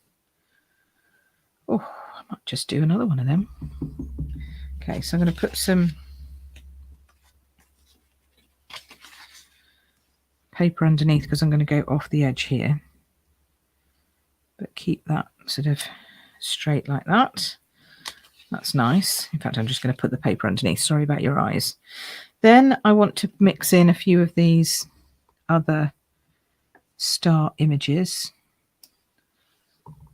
Oh, I might just do another one of them. Okay, so I'm going to put some paper underneath because I'm going to go off the edge here. But keep that sort of straight like that. That's nice. In fact, I'm just going to put the paper underneath. Sorry about your eyes. Then I want to mix in a few of these other star images.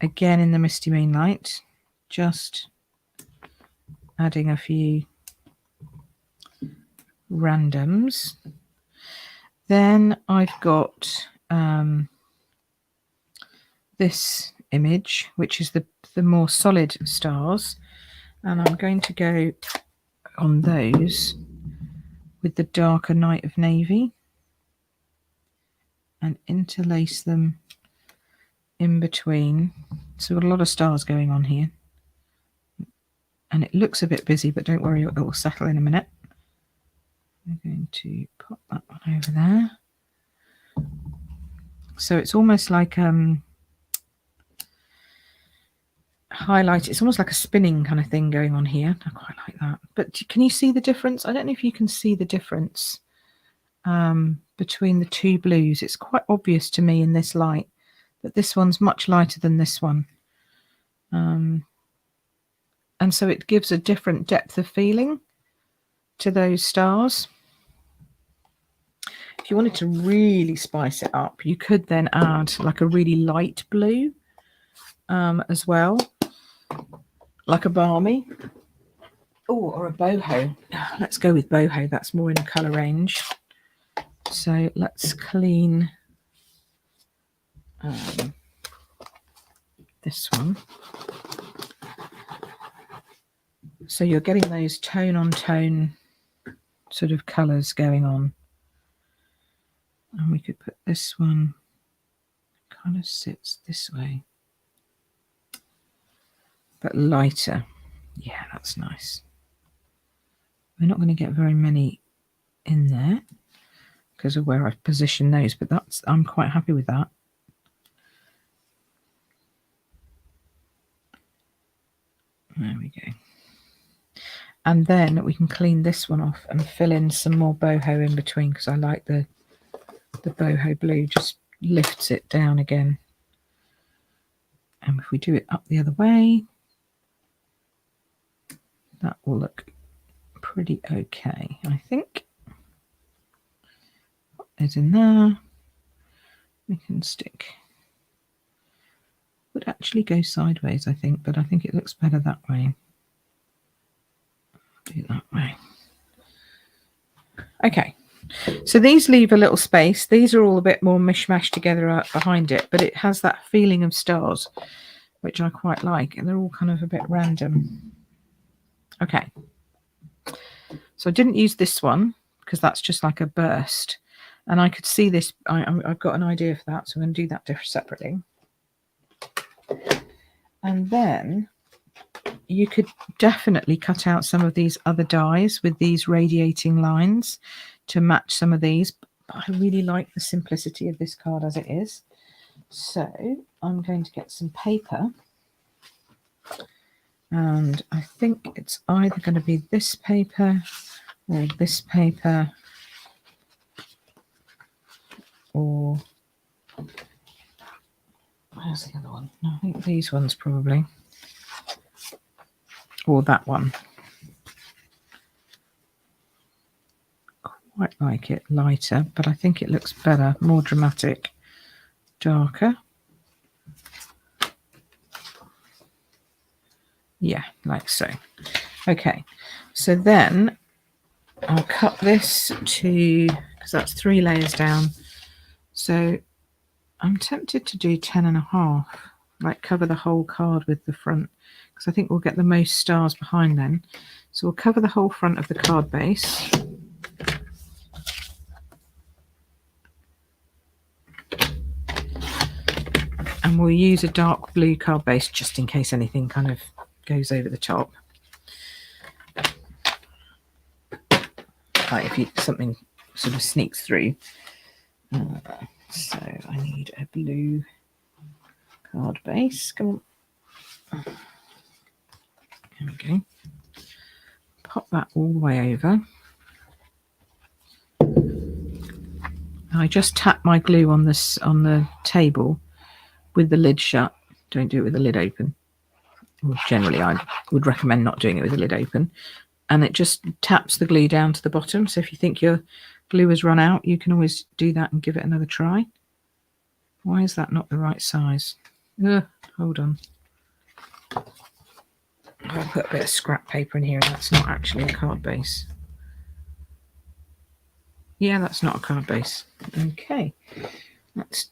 Again in the Misty Moonlight. Just adding a few randoms. Then I've got this image, which is the more solid stars, and I'm going to go on those with the darker Night of Navy and interlace them in between. So we've got a lot of stars going on here, and it looks a bit busy, but don't worry, it will settle in a minute. I'm going to pop that one over there. So it's almost like highlight. It's almost like a spinning kind of thing going on here. I quite like that. But can you see the difference? I don't know if you can see the difference between the two blues. It's quite obvious to me in this light that this one's much lighter than this one. And so it gives a different depth of feeling to those stars. If you wanted to really spice it up, you could then add like a really light blue as well, like a balmy. Oh, or a boho. Let's go with boho. That's more in the colour range. So let's clean this one. So you're getting those tone on tone sort of colours going on. And we could put this one, kind of sits this way, but lighter. Yeah, that's nice. We're not going to get very many in there because of where I've positioned those, but I'm quite happy with that. There we go. And then we can clean this one off and fill in some more boho in between, because I like the boho blue, just lifts it down again. And if we do it up the other way, that will look pretty okay, I think. What is in there? We can stick. Would actually go sideways, I think, but I think it looks better that way. Do it that way. Okay, so these leave a little space. These are all a bit more mishmash together behind it, but it has that feeling of stars, which I quite like, and they're all kind of a bit random. Okay, so I didn't use this one because that's just like a burst, and I could see this. I've got an idea for that, so I'm going to do that separately. And then you could definitely cut out some of these other dies with these radiating lines to match some of these, but I really like the simplicity of this card as it is. So I'm going to get some paper, and I think it's either going to be this paper or this paper, or where's the other one? No, I think these ones probably, or that one. Quite like it lighter, but I think it looks better, more dramatic, darker. Yeah, like so. Okay, so then I'll cut this to, because that's 3 layers down, so I'm tempted to do 10.5, like cover the whole card with the front, because I think we'll get the most stars behind then. So we'll cover the whole front of the card base. And we'll use a dark blue card base just in case anything kind of goes over the top. Like if something sort of sneaks through. So I need a blue card base. Come on. There we go. Pop that all the way over. I just tap my glue on this on the table with the lid shut. Don't do it with the lid open. Well, generally, I would recommend not doing it with the lid open. And it just taps the glue down to the bottom. So if you think your glue has run out, you can always do that and give it another try. Why is that not the right size? Hold on. I'll put a bit of scrap paper in here. That's not actually a card base. Yeah, that's not a card base. Okay, let's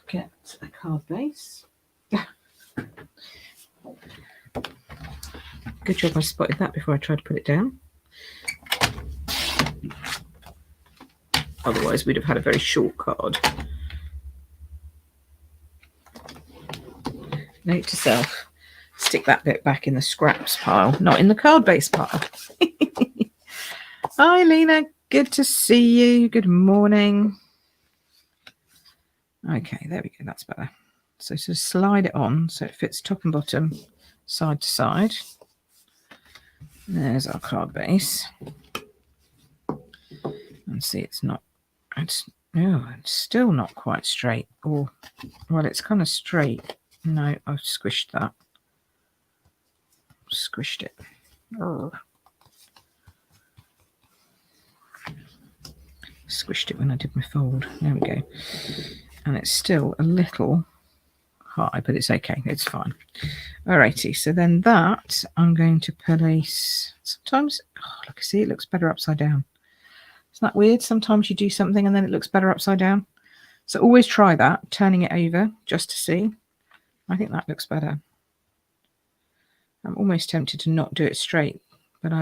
get a card base. Good job I spotted that before I tried to put it down. Otherwise, we'd have had a very short card. Note to self, stick that bit back in the scraps pile, not in the card base pile. Hi, Lena. Good to see you. Good morning. Okay, there we go. That's better. So slide it on so it fits top and bottom, side to side. There's our card base. And see, it's Oh, it's still not quite straight. Or, well, it's kind of straight. No, I've squished that. Squished it. Oh. Squished it when I did my fold. There we go. And it's still a little high, but it's okay. It's fine. Alrighty. So then that I'm going to place. Sometimes, look, see, it looks better upside down. Isn't that weird? Sometimes you do something and then it looks better upside down. So always try that, turning it over just to see. I think that looks better. I'm almost tempted to not do it straight, but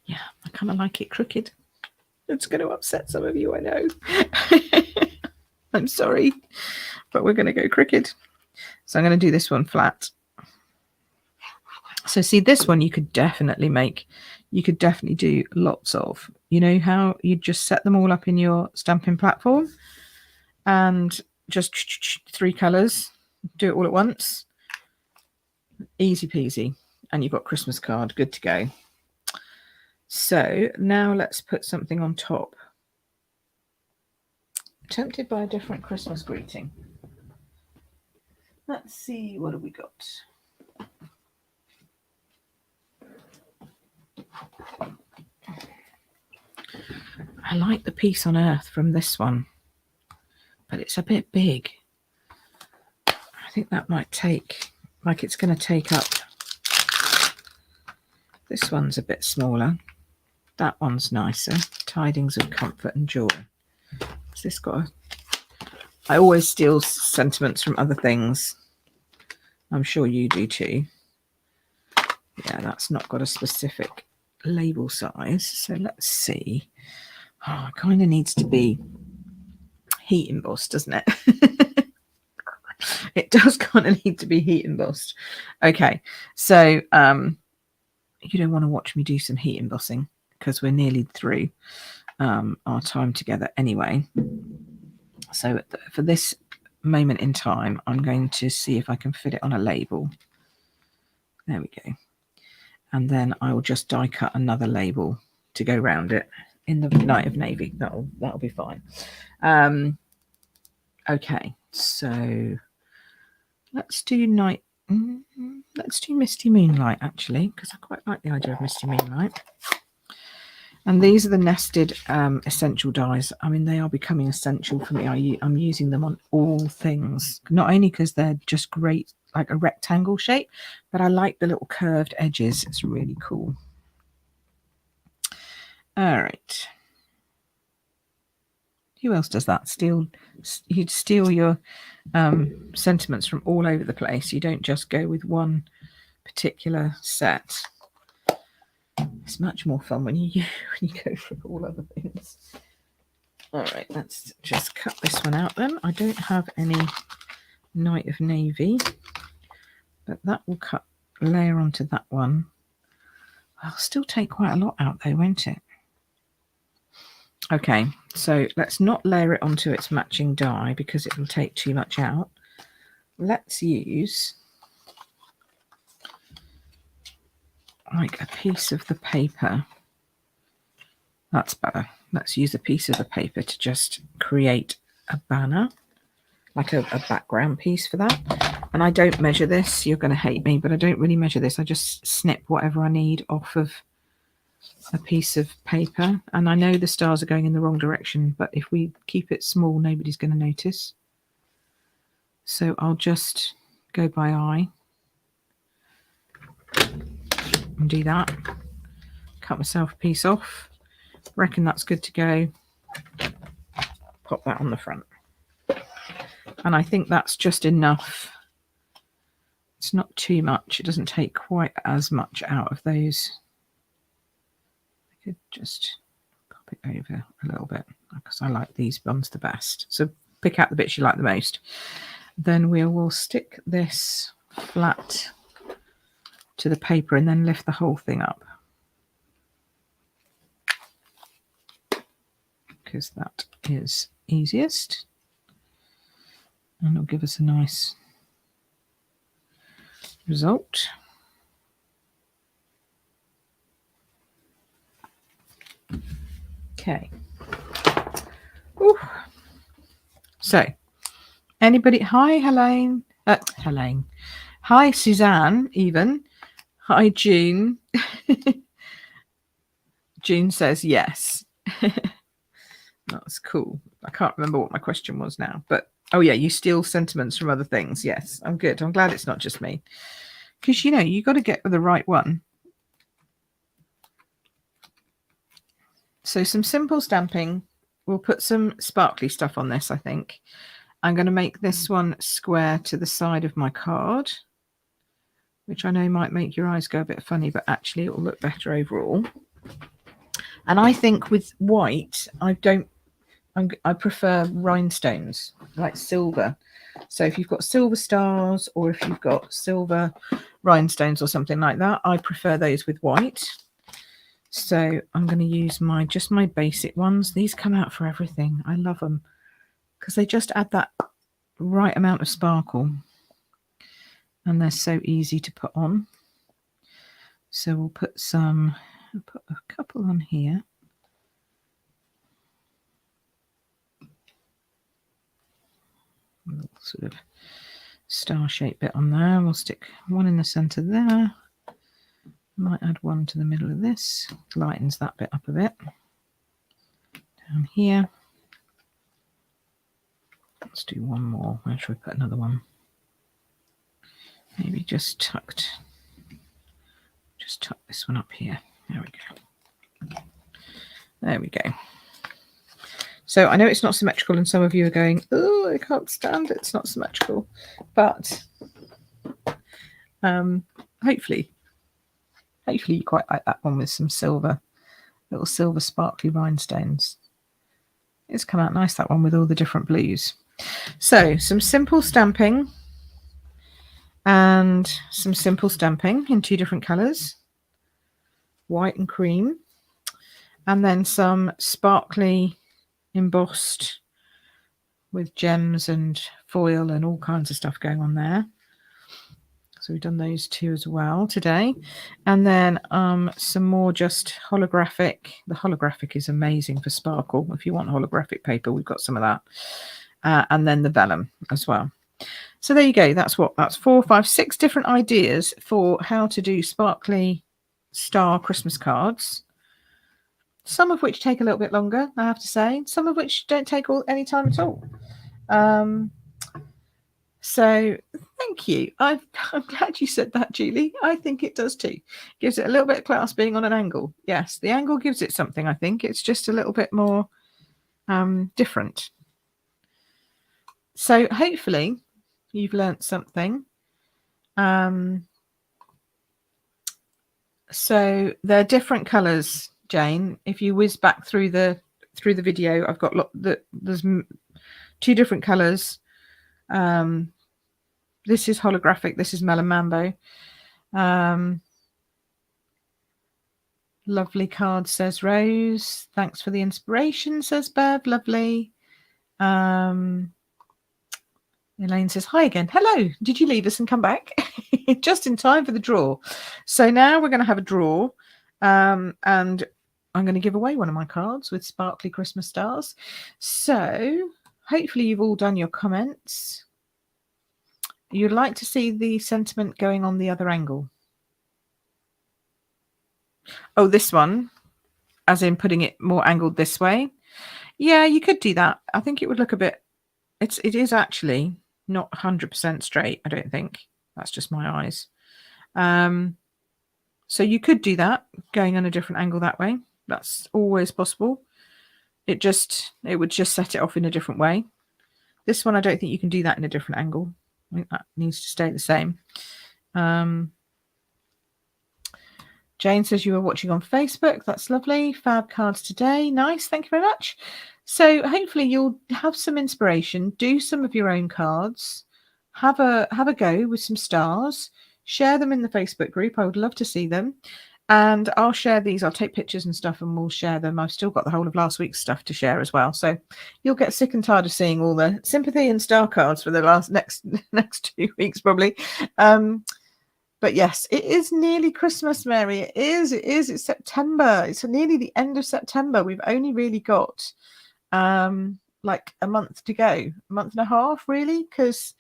yeah, I kind of like it crooked. It's going to upset some of you, I know. I'm sorry, but we're going to go crooked. So I'm going to do this one flat. So see, this one you could definitely do lots of. You know how you just set them all up in your stamping platform and just 3 colours, do it all at once. Easy peasy. And you've got Christmas card, good to go. So now let's put something on top. Tempted by a different Christmas greeting. Let's see, what have we got? I like the piece on Earth from this one, but it's a bit big. I think that might take, like it's going to take up. This one's a bit smaller. That one's nicer. Tidings of comfort and joy. Has this got a... I always steal sentiments from other things. I'm sure you do too. Yeah, that's not got a specific label size. So let's see. Oh, it kind of needs to be heat embossed, doesn't it? It does kind of need to be heat embossed. Okay, so you don't want to watch me do some heat embossing because we're nearly through our time together anyway. So for this moment in time, I'm going to see if I can fit it on a label. There we go. And then I will just die cut another label to go round it in the Night of Navy. That'll be fine. Okay, so let's do Misty Moonlight actually, because I quite like the idea of Misty Moonlight. And these are the nested essential dies. I mean, they are becoming essential for me. I'm using them on all things, not only because they're just great, like a rectangle shape, but I like the little curved edges. It's really cool. All right. Who else does that? You'd steal your sentiments from all over the place. You don't just go with one particular set. It's much more fun when you go for all other things. All right, let's just cut this one out then. I don't have any Night of Navy, but that will layer onto that one. I'll still take quite a lot out though, won't it? Okay, so let's not layer it onto its matching die because it will take too much out. Let's use like a piece of the paper. That's better. Let's use a piece of the paper to just create a banner, like a background piece for that. And I don't measure this. You're going to hate me, but I don't really measure this. I just snip whatever I need off of a piece of paper. And I know the stars are going in the wrong direction, but if we keep it small, nobody's going to notice. So I'll just go by eye and do that. Cut myself a piece off. Reckon that's good to go. Pop that on the front. And I think that's just enough. It's not too much. It doesn't take quite as much out of those. I could just pop it over a little bit because I like these ones the best. So pick out the bits you like the most. Then we will stick this flat to the paper and then lift the whole thing up. Because that is easiest. And it'll give us a nice result. Okay. Ooh. So, anybody? Hi, Helene. Helene. Hi, Suzanne. Even. Hi, June. June says yes. That's cool. I can't remember what my question was now, but oh yeah, you steal sentiments from other things. Yes, I'm good. I'm glad it's not just me, because you know you got to get the right one. So some simple stamping. We'll put some sparkly stuff on this. I think I'm going to make this one square to the side of my card, which I know might make your eyes go a bit funny, but actually it will look better overall. And I think with white, I prefer rhinestones, like silver. So if you've got silver stars or if you've got silver rhinestones or something like that, I prefer those with white. So I'm going to use just my basic ones. These come out for everything. I love them because they just add that right amount of sparkle. And they're so easy to put on. So we'll put a couple on here. A little sort of star-shaped bit on there. We'll stick one in the center there. Might add one to the middle of this. Lightens that bit up a bit. Down here. Let's do one more. Where should we put another one? Maybe just tuck this one up here. There we go. There we go. So I know it's not symmetrical, and some of you are going, "Oh, I can't stand it. It's not symmetrical." But hopefully you quite like that one with some little silver sparkly rhinestones. It's come out nice, that one with all the different blues. So some simple stamping and some simple stamping in two different colours, white and cream, and then some sparkly embossed with gems and foil and all kinds of stuff going on there. So we've done those two as well today. And then some more just holographic. The holographic is amazing for sparkle. If you want holographic paper, we've got some of that. And then the vellum as well. So there you go. That's 4, 5, 6 different ideas for how to do sparkly star Christmas cards. Some of which take a little bit longer, I have to say. Some of which don't take any time at all. So thank you. I'm glad you said that, Julie. I think it does too. Gives it a little bit of class being on an angle. Yes, the angle gives it something, I think. It's just a little bit more different. So hopefully you've learnt something. So they're different colours, Jane. If you whiz back through the video, I've got there's 2 different colours. This is holographic. This is Melon Mambo. Lovely card, says Rose. Thanks for the inspiration, says Bev. Lovely. Elaine says, hi again. Hello. Did you leave us and come back? Just in time for the draw. So now we're going to have a draw. And I'm going to give away one of my cards with sparkly Christmas stars. So hopefully you've all done your comments. You'd like to see the sentiment going on the other angle. Oh, this one, as in putting it more angled this way. Yeah, you could do that. I think it would look a bit, it is actually not 100% straight, I don't think. That's just my eyes. So you could do that, going on a different angle that way. That's always possible. It would just set it off in a different way. This one, I don't think you can do that in a different angle. I think that needs to stay the same. Jane says you were watching on Facebook. That's lovely. Fab cards today. Nice. Thank you very much. So hopefully you'll have some inspiration. Do some of your own cards. Have a go with some stars. Share them in the Facebook group. I would love to see them. And I'll share these. I'll take pictures and stuff and we'll share them. I've still got the whole of last week's stuff to share as well. So you'll get sick and tired of seeing all the sympathy and star cards for the next 2 weeks probably. But yes, it is nearly Christmas, Mary. It is. It's September. It's nearly the end of September. We've only really got like a month to go, a month and a half, really, because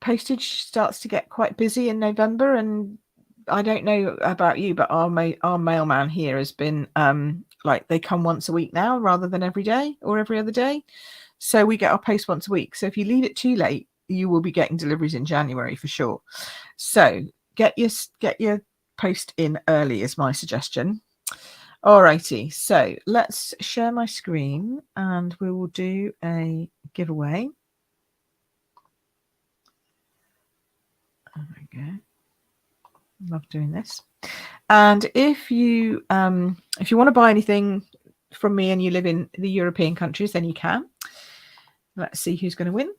postage starts to get quite busy in November. And I don't know about you, but our mailman here has been like, they come once a week now rather than every day or every other day. So we get our post once a week. So if you leave it too late, you will be getting deliveries in January for sure. So get your post in early is my suggestion. Alrighty, so let's share my screen and we will do a giveaway. There we go. Love doing this. And if you want to buy anything from me and you live in the European countries, then you can. Let's see who's going to win.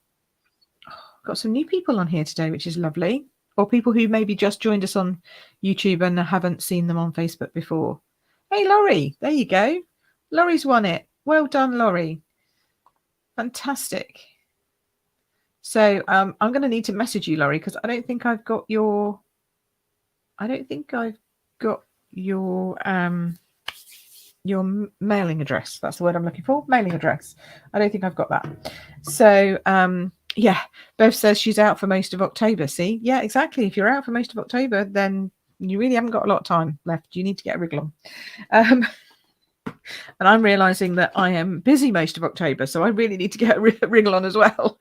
Got some new people on here today, which is lovely. Or people who maybe just joined us on YouTube and haven't seen them on Facebook before. Hey, Laurie, there you go. Laurie's won it. Well done, Laurie. Fantastic. So I'm going to need to message you, Laurie, because I don't think I've got your mailing address. That's the word I'm looking for. Mailing address. I don't think I've got that. So yeah, Bev says she's out for most of October. See? Yeah, exactly. If you're out for most of October, then you really haven't got a lot of time left. You need to get a wriggle on. And I'm realizing that I am busy most of October, so I really need to get a wriggle on as well.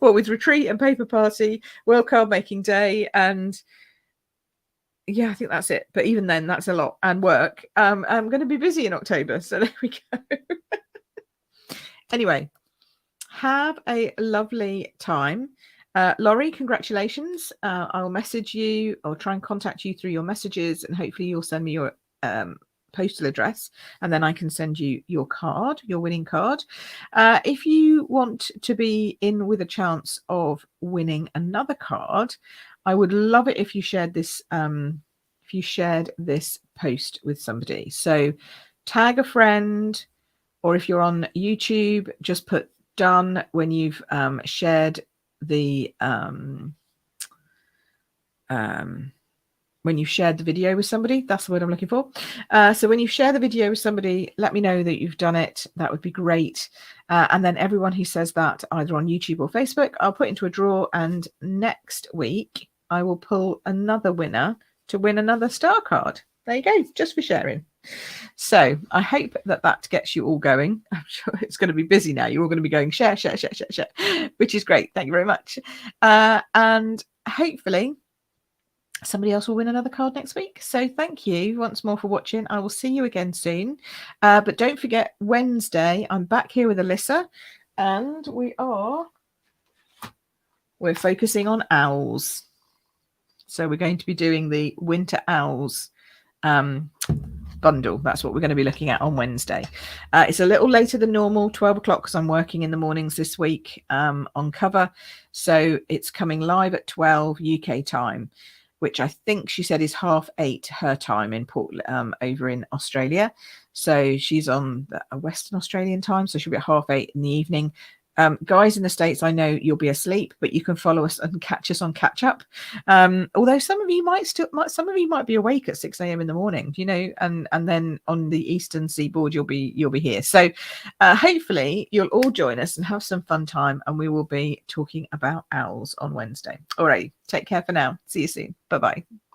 Well, with retreat and paper party, World Card Making Day, and yeah, I think that's it. But even then, that's a lot, and work. I'm going to be busy in October, so there we go. Anyway, have a lovely time. Laurie, congratulations. I'll message you. I'll try and contact you through your messages, and hopefully you'll send me your postal address, and then I can send you your card, your winning card. If you want to be in with a chance of winning another card, I would love it if you shared this post with somebody. So tag a friend, or if you're on YouTube, just put done when you've shared the when you've shared the video with somebody. That's the word I'm looking for. So when you share the video with somebody, let me know that you've done it. That would be great. And then everyone who says that, either on YouTube or Facebook, I'll put into a draw, and next week I will pull another winner to win another star card. There you go, just for sharing. So I hope that gets you all going. I'm sure it's going to be busy now. You're all going to be going share, which is great. Thank you very much. And hopefully somebody else will win another card next week. So thank you once more for watching. I will see you again soon. But don't forget, Wednesday, I'm back here with Alyssa, and we're focusing on owls. So we're going to be doing the Winter Owls bundle. That's what we're going to be looking at on Wednesday. It's a little later than normal, 12 o'clock, because I'm working in the mornings this week on cover. So it's coming live at 12 UK time, which I think she said is 8:30 her time in Portland, over in Australia. So she's on the Western Australian time, so she'll be at 8:30 in the evening. Guys in the States, I know you'll be asleep, but you can follow us and catch us on catch up. Although some of you might be awake at 6 a.m. in the morning, you know, and then on the Eastern Seaboard, you'll be here. So hopefully you'll all join us and have some fun time, and we will be talking about owls on Wednesday. All right, take care for now. See you soon. Bye-bye.